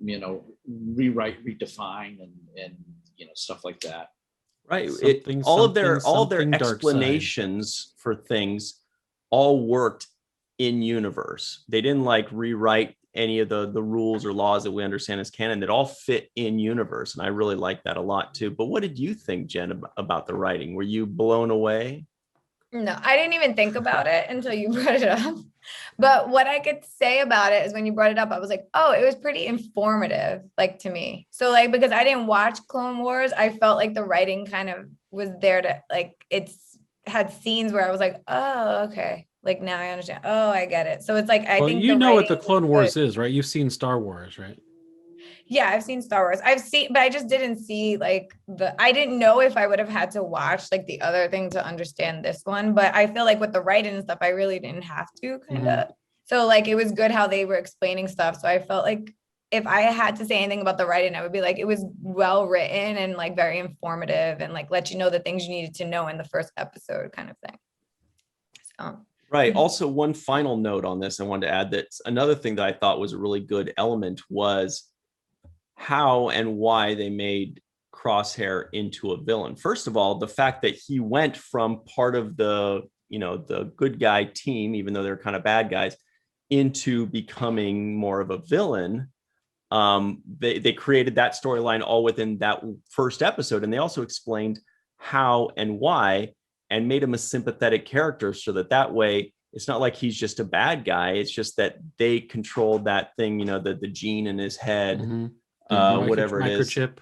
rewrite, redefine and stuff like that. Right. Something, all of their something dark side. explanations for things all worked in universe. They didn't like rewrite any of the rules or laws that we understand as canon. That all fit in universe. And I really like that a lot too. But what did you think, Jen, about the writing? Were you blown away? No, I didn't even think about it until you brought it up. But what I could say about it is when you brought it up, I was like, oh, it was pretty informative, like, to me. So like, because I didn't watch Clone Wars, I felt like the writing kind of was there to, like, it's had scenes where I was like, oh, okay. Like, now I understand. Oh, I get it. So it's like, I think you know what the writing Clone was Wars good. is, right? You've seen Star Wars, right? Yeah, I've seen Star Wars. But I just didn't see like I didn't know if I would have had to watch like the other thing to understand this one. But I feel like with the writing and stuff, I really didn't have to kind of. So like, it was good how they were explaining stuff. So I felt like if I had to say anything about the writing, I would be like, it was well written and like very informative and like let you know the things you needed to know in the first episode kind of thing. So. Right. Also, one final note on this, I wanted to add that another thing that I thought was a really good element was how and why they made Crosshair into a villain. First of all, the fact that he went from part of the good guy team, even though they're kind of bad guys, into becoming more of a villain. They created that storyline all within that first episode, and they also explained how and why, and made him a sympathetic character, so that way it's not like he's just a bad guy. It's just that they controlled that thing, the gene in his head, whatever it is. Microchip.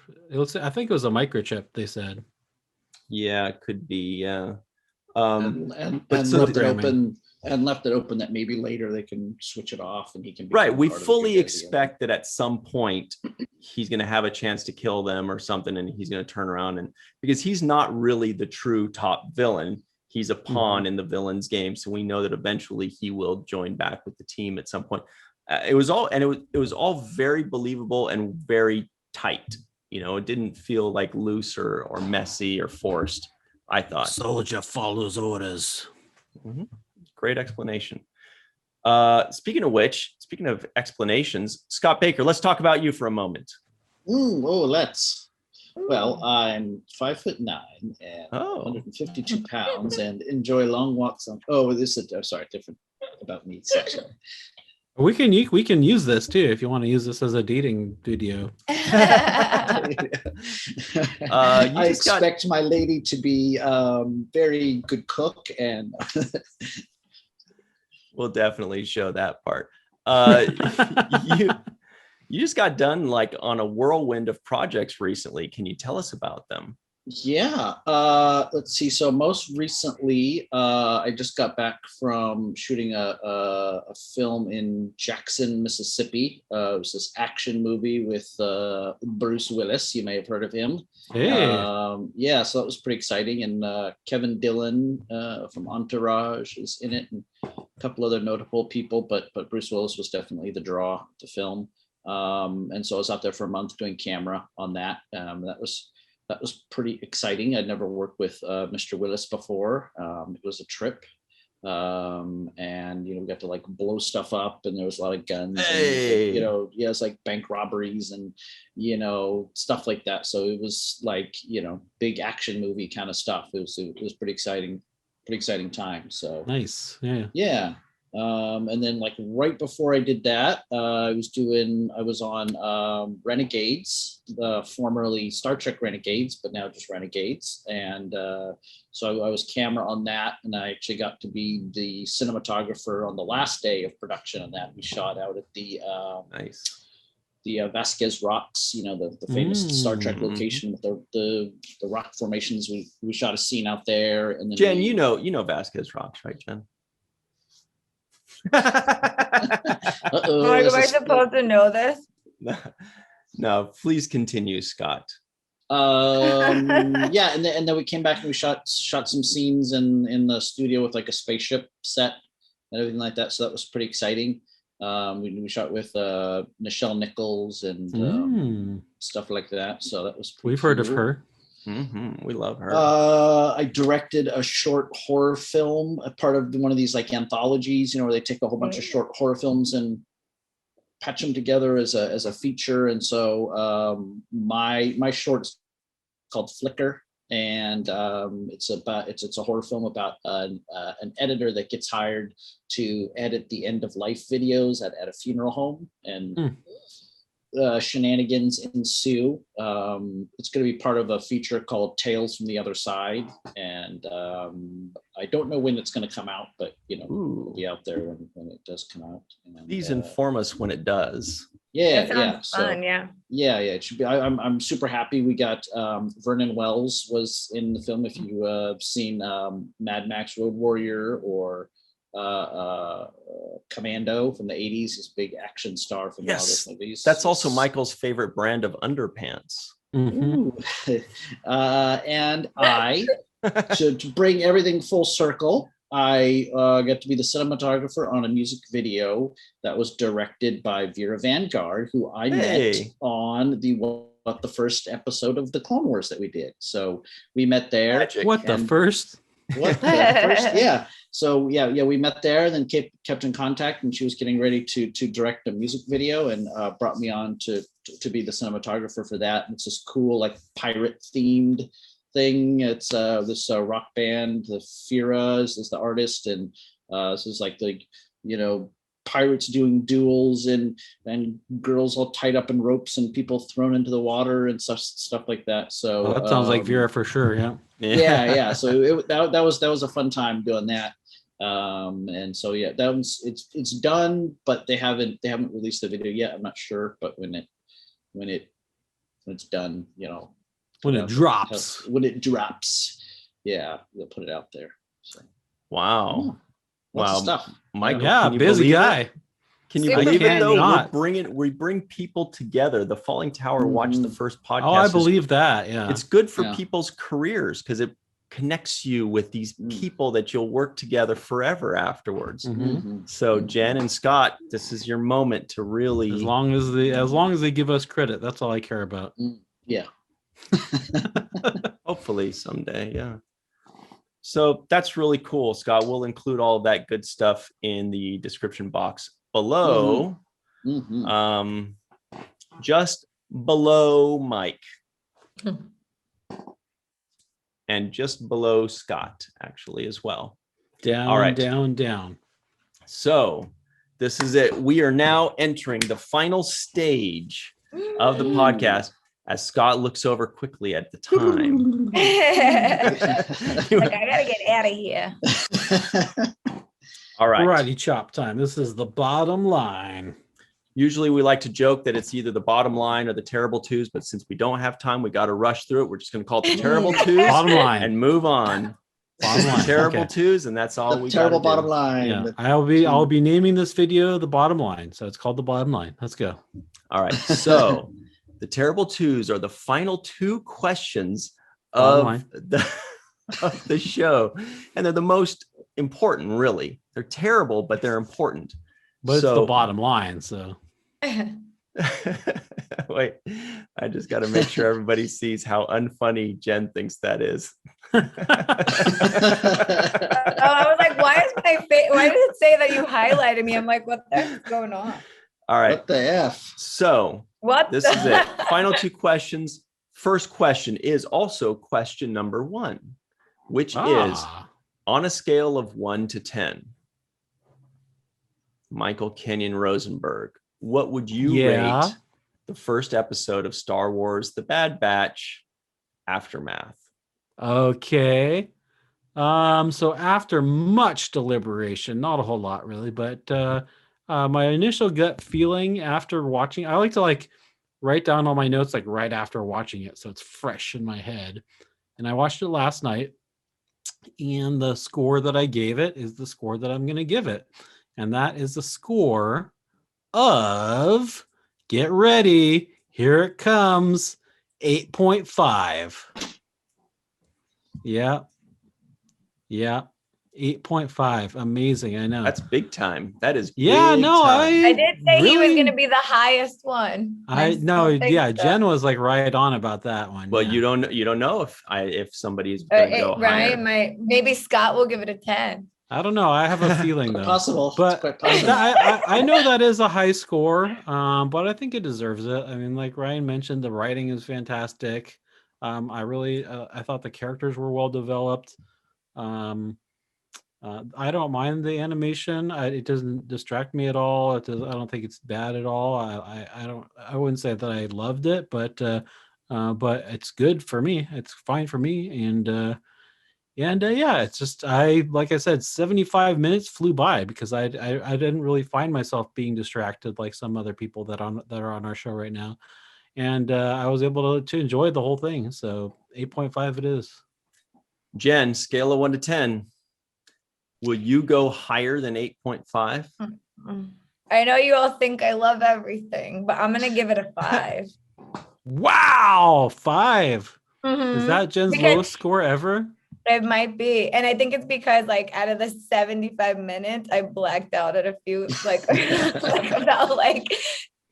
I think it was a microchip, they said. Yeah, it could be. Yeah. Left it open that maybe later they can switch it off and he can. Right. We fully expect that at some point he's going to have a chance to kill them or something, and he's going to turn around, and because he's not really the true top villain, he's a pawn in the villain's game. So we know that eventually he will join back with the team at some point. It was all very believable and very tight. It didn't feel like loose or messy or forced, I thought. Soldier follows orders. Mm-hmm. Great explanation. Speaking of explanations, Scott Baker, let's talk about you for a moment. Let's. Well, I'm 5'9" and 152 pounds and enjoy long walks on. Oh, this is different about me section. We can use this too if you want to use this as a dating video. I expect my lady to be very good cook, and we'll definitely show that part. You just got done like on a whirlwind of projects recently. Can you tell us about them? Yeah. Let's see. So most recently, I just got back from shooting a film in Jackson, Mississippi. It was this action movie with Bruce Willis. You may have heard of him. Hey. So that was pretty exciting. And Kevin Dillon from Entourage is in it, and a couple other notable people, but Bruce Willis was definitely the draw to film. And so I was out there for a month doing camera on that. That was pretty exciting. I'd never worked with Mr. Willis before. It was a trip. And we got to like blow stuff up, and there was a lot of guns. Hey. And, it's like bank robberies and stuff like that. So it was like big action movie kind of stuff. It was pretty exciting time. So nice. Yeah. And then like right before I did that, I was on Renegades, formerly Star Trek Renegades, but now just Renegades. And so I was camera on that, and I actually got to be the cinematographer on the last day of production on that. We shot out at the Vasquez Rocks, the famous Star Trek location with the rock formations. We shot a scene out there. And then Jen, you know Vasquez Rocks, right, Jen? Am I supposed to know this? No, please continue, Scott. And then we came back and we shot some scenes in the studio with like a spaceship set and everything like that. So that was pretty exciting. We shot with Nichelle Nichols and stuff like that. So that was pretty We've heard of cool. her. We love her. I directed a short horror film, a part of one of these like anthologies, where they take a whole bunch of short horror films and patch them together as a feature. And so my short's called Flicker, and it's a horror film about an editor that gets hired to edit the end of life videos at a funeral home, and shenanigans ensue. It's going to be part of a feature called Tales from the Other Side, and I don't know when it's going to come out, but it'll be out there when it does come out. And, please inform us when it does. Yeah, That yeah. sounds So fun, yeah. yeah, it should be. I'm super happy. We got Vernon Wells was in the film. If you have seen Mad Max Road Warrior or Commando from the 80s, his big action star from all those movies. That's also Michael's favorite brand of underpants. Ooh. And I, to bring everything full circle, I got to be the cinematographer on a music video that was directed by Vera Vanguard, who I met on the first episode of the Clone Wars that we did. So we met there. Magic. What the first? What the first? Yeah. So yeah, we met there, and then kept in contact, and she was getting ready to direct a music video, and brought me on to be the cinematographer for that. And it's this cool like pirate themed thing. It's this rock band, the Firas is the artist, and this is like pirates doing duels and girls all tied up in ropes and people thrown into the water and stuff like that. So that sounds like Vera for sure. Yeah. Yeah. So that was a fun time doing that. And so yeah, it's done, but they haven't released the video yet. I'm not sure, but when it's done, when it drops, yeah, they'll put it out there. So wow. Lots of stuff. Michael, yeah, can you busy believe guy. it? Can you Super believe it though? not. We bring people together. The Falling Tower watched the first podcast. Oh, I believe that. Yeah. It's good for Yeah. people's careers because it connects you with these people that you'll work together forever afterwards. Mhm. So Jen and Scott, this is your moment to really As long as they give us credit, that's all I care about. Yeah. hopefully someday. Yeah. So that's really cool, Scott. We'll include all of that good stuff in the description box below. Just below Mike. And just below Scott, actually, as well. Down, All right. down. So this is it. We are now entering the final stage of the podcast as Scott looks over quickly at the time. Like, I gotta get out of here. All right. Karate chop time. This is the bottom line. Usually we like to joke that it's either the bottom line or the terrible twos, but since we don't have time, we got to rush through it. We're just going to call it the terrible twos Bottom line. and move on. Bottom line. Terrible Okay. twos, and that's all The we terrible gotta do. bottom line. Yeah, I'll be naming this video the bottom line. So it's called the bottom line. Let's go. All right. So the terrible twos are the final two questions Bottom of the show. And they're the most important, really. They're terrible, but they're important. But it's So- the bottom line. So Wait, I just got to make sure everybody sees how unfunny Jen thinks that is. Oh, I was like, why is my face? Why did it say that you highlighted me? I'm like, what the heck's going on? All right. What the F? So What? this is it. Final two questions. First question is also question number 1, which is on a scale of 1 to 10. Michael Kenyon Rosenberg, what would you rate the first episode of Star Wars The Bad Batch Aftermath? Okay. So after much deliberation, not a whole lot really, but my initial gut feeling after watching, I like to write down all my notes right after watching it, so it's fresh in my head. And I watched it last night, and the score that I gave it is the score that I'm going to give it, and that is the score of, get ready, here it comes, 8.5. Yeah. 8.5. Amazing. I know. That's big time. That is Yeah, big no, time. I did say he was really- going to be the highest one. I still no, think yeah, so. Jen was like right on about that one. Well, yeah. you don't know if somebody's gonna go higher. Ryan might, maybe Scott will give it a 10. I don't know. I have a feeling Quite though. possible. But It's quite possible. I know that is a high score, but I think it deserves it. I mean, like Ryan mentioned, the writing is fantastic. I thought the characters were well developed. I don't mind the animation. It doesn't distract me at all. I don't think it's bad at all. I wouldn't say that I loved it, but it's good for me. It's fine for me, and yeah, it's just like I said, 75 minutes flew by because I didn't really find myself being distracted like some other people that are on our show right now, and I was able to enjoy the whole thing. So 8.5 it is. Jen, scale of 1 to 10. Will you go higher than 8.5? I know you all think I love everything, but I'm going to give it a 5. Wow, 5. Is Mhm. that Jen's Because- lowest score ever? It might be. And I think it's because like out of the 75 minutes, I blacked out at a few, like, like about like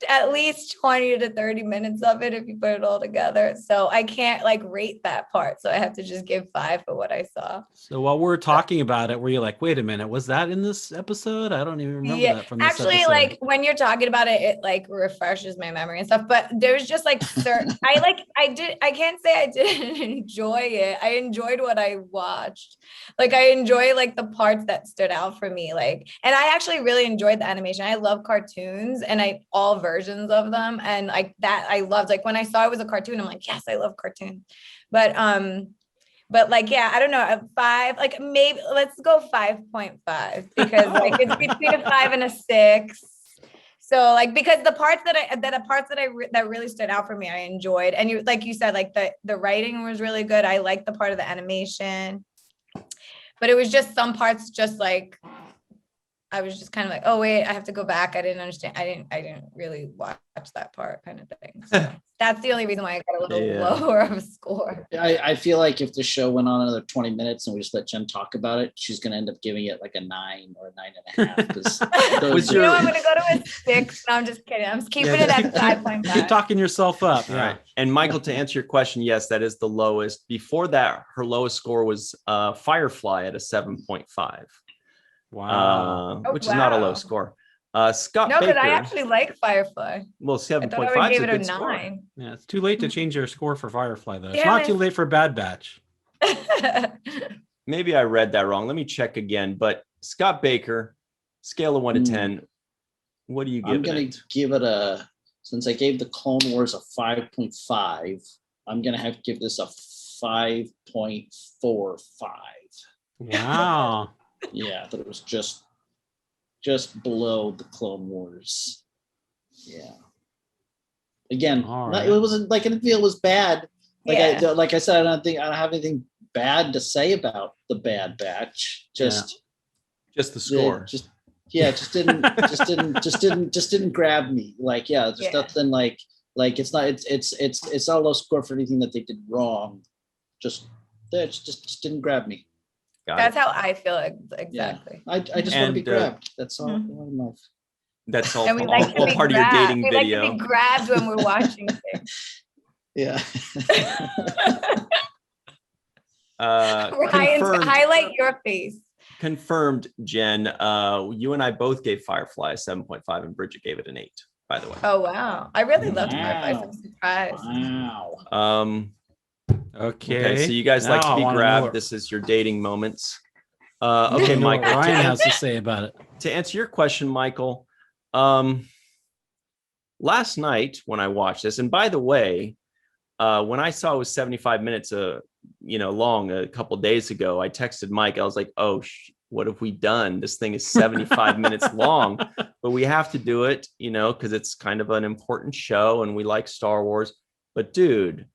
at least 20 to 30 minutes of it if you put it all together. So I can't like rate that part. So I have to just give 5 for what I saw. So while we're talking about it, were you like, wait a minute, was that in this episode? I don't even remember that from this Actually, episode. like when you're talking about it, it like refreshes my memory and stuff. But there's just like certain I can't say I didn't enjoy it. I enjoyed what I watched. Like I enjoy like the parts that stood out for me. Like, and I actually really enjoyed the animation. I love cartoons and all versions of them. And like that I loved. Like when I saw it was a cartoon, I'm like, yes, I love cartoons. But like, yeah, I don't know, a 5, like maybe let's go 5.5 because like it's between a 5 and a 6. So like, because the parts that really stood out for me, I enjoyed. And you, like you said, like the writing was really good. I liked the part of the animation, but it was just some parts just like, I was just kind of like, oh wait, I have to go back. I didn't understand. I didn't really watch that part kind of thing. So that's the only reason why I got a little Yeah. lower of a score. I feel like if the show went on another 20 minutes and we just let Jen talk about it, she's going to end up giving it like a 9 or a 9.5. Because Was You know, your- I'm gonna go to a 6. No, I'm just kidding. I'm just keeping it at 5.5. Keep talking yourself up. All Yeah. right. And Michael, to answer your question, yes, that is the lowest. Before that, her lowest score was Firefly at a 7.5. Wow. Oh, Which is not a low wow. score. Scott No, Baker. because I actually like Firefly. well, I thought 7.5 I would is give a it a good score. 9. Yeah, it's too late to change your score for Firefly though. It's Damn not it. too late for Bad Batch. Maybe I read that wrong. Let me check again. But Scott Baker, scale of 1 to 10. What do you give I'm going it? to give it since I gave the Clone Wars a 5.5, I'm going to have to give this a 5.45. Wow. Yeah, but it was just below the Clone Wars. Yeah. Again, All not- right. it wasn't like I didn't feel it was bad. Yeah. Like I said, I don't have anything bad to say about the Bad Batch. Just Just the score. Just didn't grab me. Like, yeah, there's Yeah. nothing like it's not a low score for anything that they did wrong. Just didn't grab me. Got That's it. how I feel exactly. I just want to be And, grabbed. That's all. Mhm. I want in life. That's all, And we like to all be part of your grabbed. dating We video. like to be grabbed when we're watching things. Yeah. Ryan's Confirmed, highlight your face. confirmed, Jen. You and I both gave Firefly a 7.5 and Bridget gave it an 8, by the way. Oh wow. I really loved Firefly. Wow. I'm surprised. Wow. Okay, so you guys like Now to I be wanna know grabbed. what- This is your dating moments. I Okay, know what Michael, Ryan has to say about it. to answer your question, Michael, last night when I watched this, and by the way, when I saw it was 75 minutes, long a couple days ago, I texted Mike. I was like, "Oh, what have we done? This thing is 75 minutes long, but we have to do it, because it's kind of an important show, and we like Star Wars." But dude,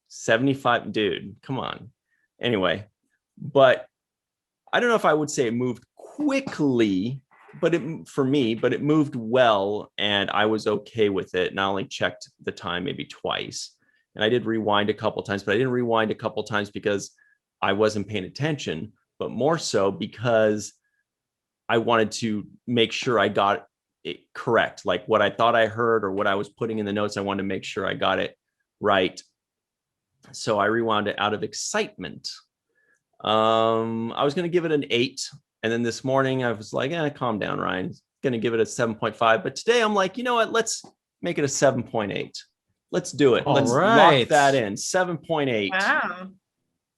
75, dude, come on. Anyway, but I don't know if I would say it moved quickly, but it moved well, and I was okay with it. And I only checked the time maybe twice, and I did rewind a couple times, but I didn't rewind a couple times because I wasn't paying attention, but more so because I wanted to make sure I got it correct. Like what I thought I heard or what I was putting in the notes, I wanted to make sure I got it right. So I rewound it out of excitement. I was going to give it an 8. And then this morning I was like, calm down, Ryan. Going to give it a 7.5. But today I'm like, you know what? Let's make it a 7.8. Let's do it. All Let's right. lock that in. 7.8. Wow.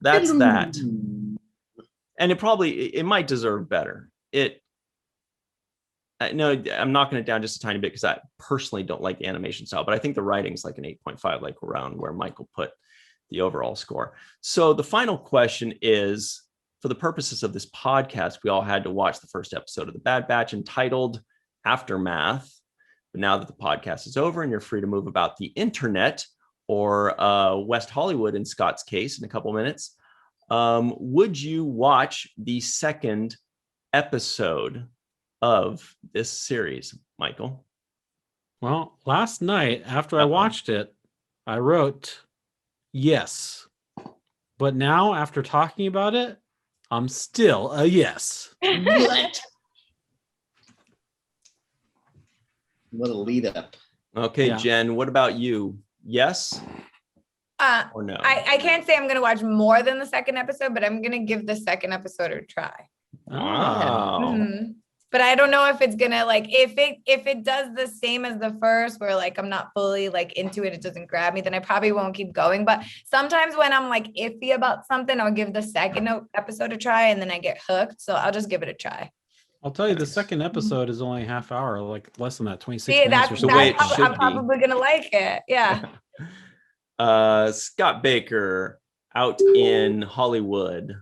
That's that. And it might deserve better. No, I'm knocking it down just a tiny bit because I personally don't like the animation style, but I think the writing's like an 8.5, like around where Michael put the overall score. So the final question is, for the purposes of this podcast, we all had to watch the first episode of The Bad Batch entitled Aftermath. But now that the podcast is over and you're free to move about the internet or West Hollywood in Scott's case in a couple minutes, would you watch the second episode of this series, Michael? Well, last night after I watched it, I wrote yes. But now after talking about it, I'm still a yes. What? What a lead up. Okay, Yeah. Jen, what about you? Yes or no? I can't say I'm gonna watch more than the second episode, but I'm gonna give the second episode a try. Wow. Mhm. But I don't know if it's gonna like if it does the same as the first, where like I'm not fully like into it, it doesn't grab me, then I probably won't keep going. But sometimes when I'm like iffy about something, I'll give the second episode a try and then I get hooked. So I'll just give it a try. I'll tell you, the second episode is only a half hour, like less than that, 26 See, minutes or that's, the something. way it that's should I'm be. probably gonna like it. Yeah. Scott Baker out in Hollywood.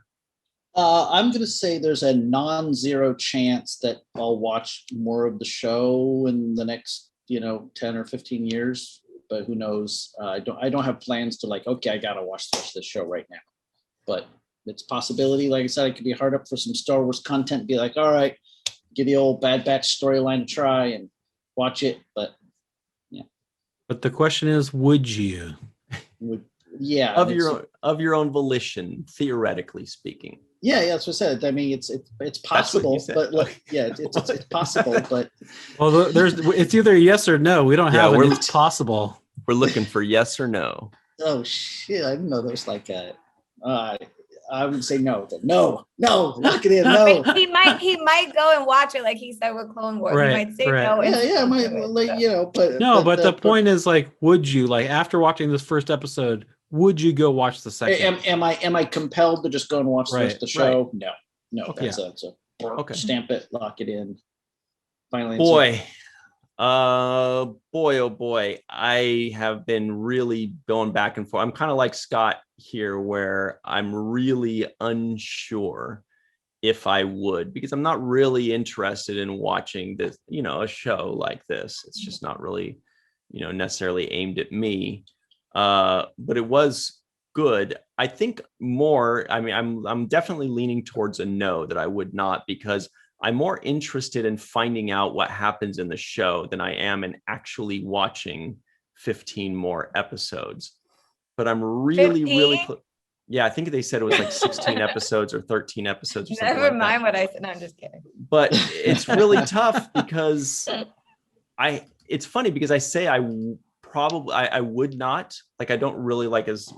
I'm going to say there's a non-zero chance that I'll watch more of the show in the next, 10 or 15 years. But who knows? I don't have plans to like, okay, I got to watch the rest of the show right now. But it's a possibility. Like I said, I could be hard up for some Star Wars content. Be like, all right, give the old Bad Batch storyline a try and watch it. But But the question is, would you? yeah, Of your own volition, theoretically speaking. Yeah, that's what I said. I mean, it's what possible, you said. but like, yeah, it's possible, but Well, it's either yes or no. We don't Yeah, have we're- it's possible. We're looking for yes or no. oh shit, I didn't know there was like a. I would say no, but no, lock it in, no. But he might go and watch it like he said with Clone Wars. Right, He might say right. no. and Yeah, stick my, to it, like so. but No, but the point is, like, would you, like, after watching this first episode, would you go watch the second? am I compelled to just go and watch the rest of the show? No, Okay. that's a Okay. stamp it, lock it in. Finally, Boy, oh boy, I have been really going back and forth. I'm kind of like Scott here, where I'm really unsure if I would, because I'm not really interested in watching this, a show like this. It's just not really, necessarily aimed at me. But it was good. I think more, I mean, I'm definitely leaning towards a no, that I would not, because I'm more interested in finding out what happens in the show than I am in actually watching 15 more episodes. But I'm really, 15? Yeah, I think they said it was like 16 epides or 13 episodes or something Never like mind that. what I said. No, I'm just kidding. But it's really tough because it's funny because I say I would not, like, I don't really like, as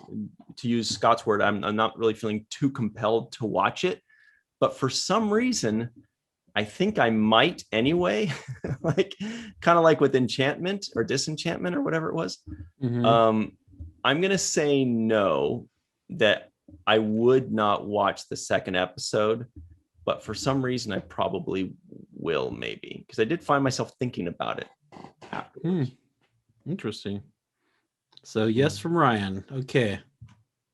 to use Scott's word, I'm not really feeling too compelled to watch it. But for some reason, I think I might anyway, like kind of like with Enchantment or Disenchantment or whatever it was. Mhm. I'm going to say no, that I would not watch the second episode, but for some reason I probably will, maybe, because I did find myself thinking about it afterwards. Interesting. So yes from Ryan. Okay.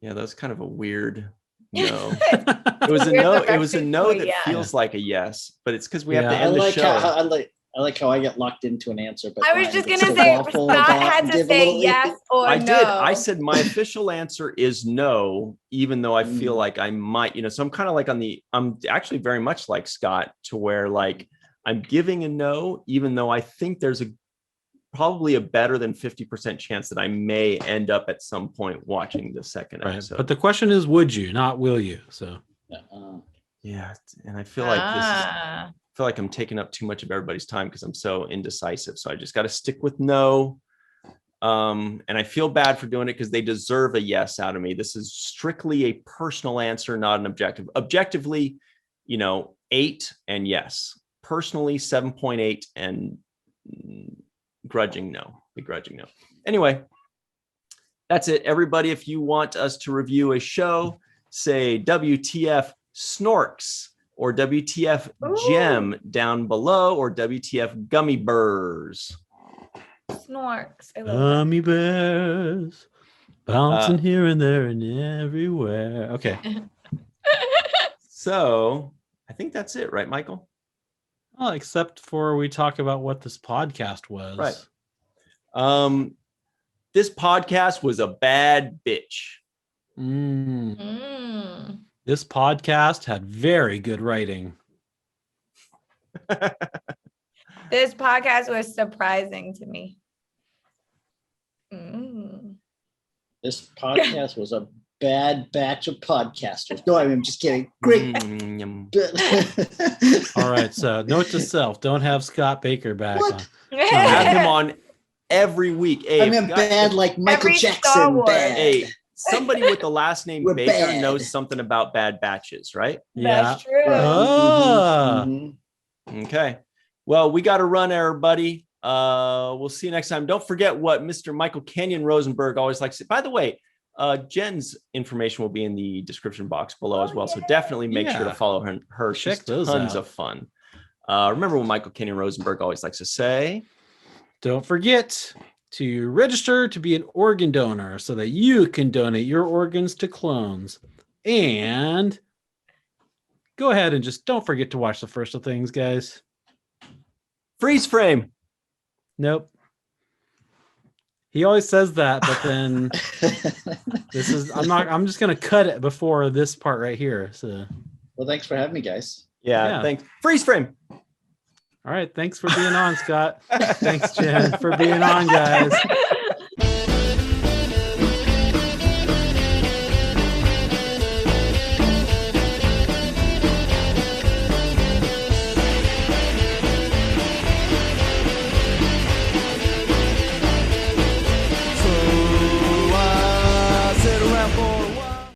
Yeah, that was kind of a weird no. It was a Weird no. the It was a reference no to a that yes. feels like a yes, but it's because we have Yeah. to I end the like show. I like how I get locked into an answer. But I was Ryan just gets gonna to say waffle Scott about had and to give a say little- yes or I no. did. I said my official answer is no, even though I feel Mm. like I might, so I'm kind of like I'm actually very much like Scott, to where like I'm giving a no, even though I think there's a probably a better than 50% chance that I may end up at some point watching the second Right. episode. But the question is, would you, not will you? So Yeah, and I feel like Ah. I feel like I'm taking up too much of everybody's time because I'm so indecisive. So I just got to stick with no. And I feel bad for doing it because they deserve a yes out of me. This is strictly a personal answer, not an objective. Objectively, 8 and yes. Personally, 7.8 and begrudging no. Anyway, that's it. Everybody, if you want us to review a show, say WTF Snorks or WTF Gem down below or WTF Gummy Burrs. Snorks. I love gummy bears bouncing here and there and everywhere. Okay. So I think that's it, right, Michael? Well, except for we talk about what this podcast was. Right. This podcast was a bad bitch. This podcast had very good writing. This podcast was surprising to me. This podcast was a bad batch of podcasters. No, I'm just kidding. Great. All right. So note to self, don't have Scott Baker back What? on. Have him on every week. Hey, I mean, bad like Michael Every Star Jackson. Wars. Bad. Hey, somebody with the last name We're Baker bad. knows something about bad batches, right? That's true. Ah. Mhm. Okay. Well, we got to run, everybody. We'll see you next time. Don't forget what Mr. Michael Kenyon Rosenberg always likes. By the way, Jen's information will be in the description box below as well. So definitely make sure to Yeah. follow her. Check She's those tons out. of fun. Remember what Michael Kenyon Rosenberg always likes to say? Don't forget to register to be an organ donor so that you can donate your organs to clones. And go ahead and just don't forget to watch the first of things, guys. Freeze frame. Nope. He always says that, but then I'm just gonna cut it before this part right here. So Well, thanks for having me, guys. Yeah. Yeah. Thanks. Freeze frame. all right, thanks for being on, Scott. Thanks, Jen, for being on, guys.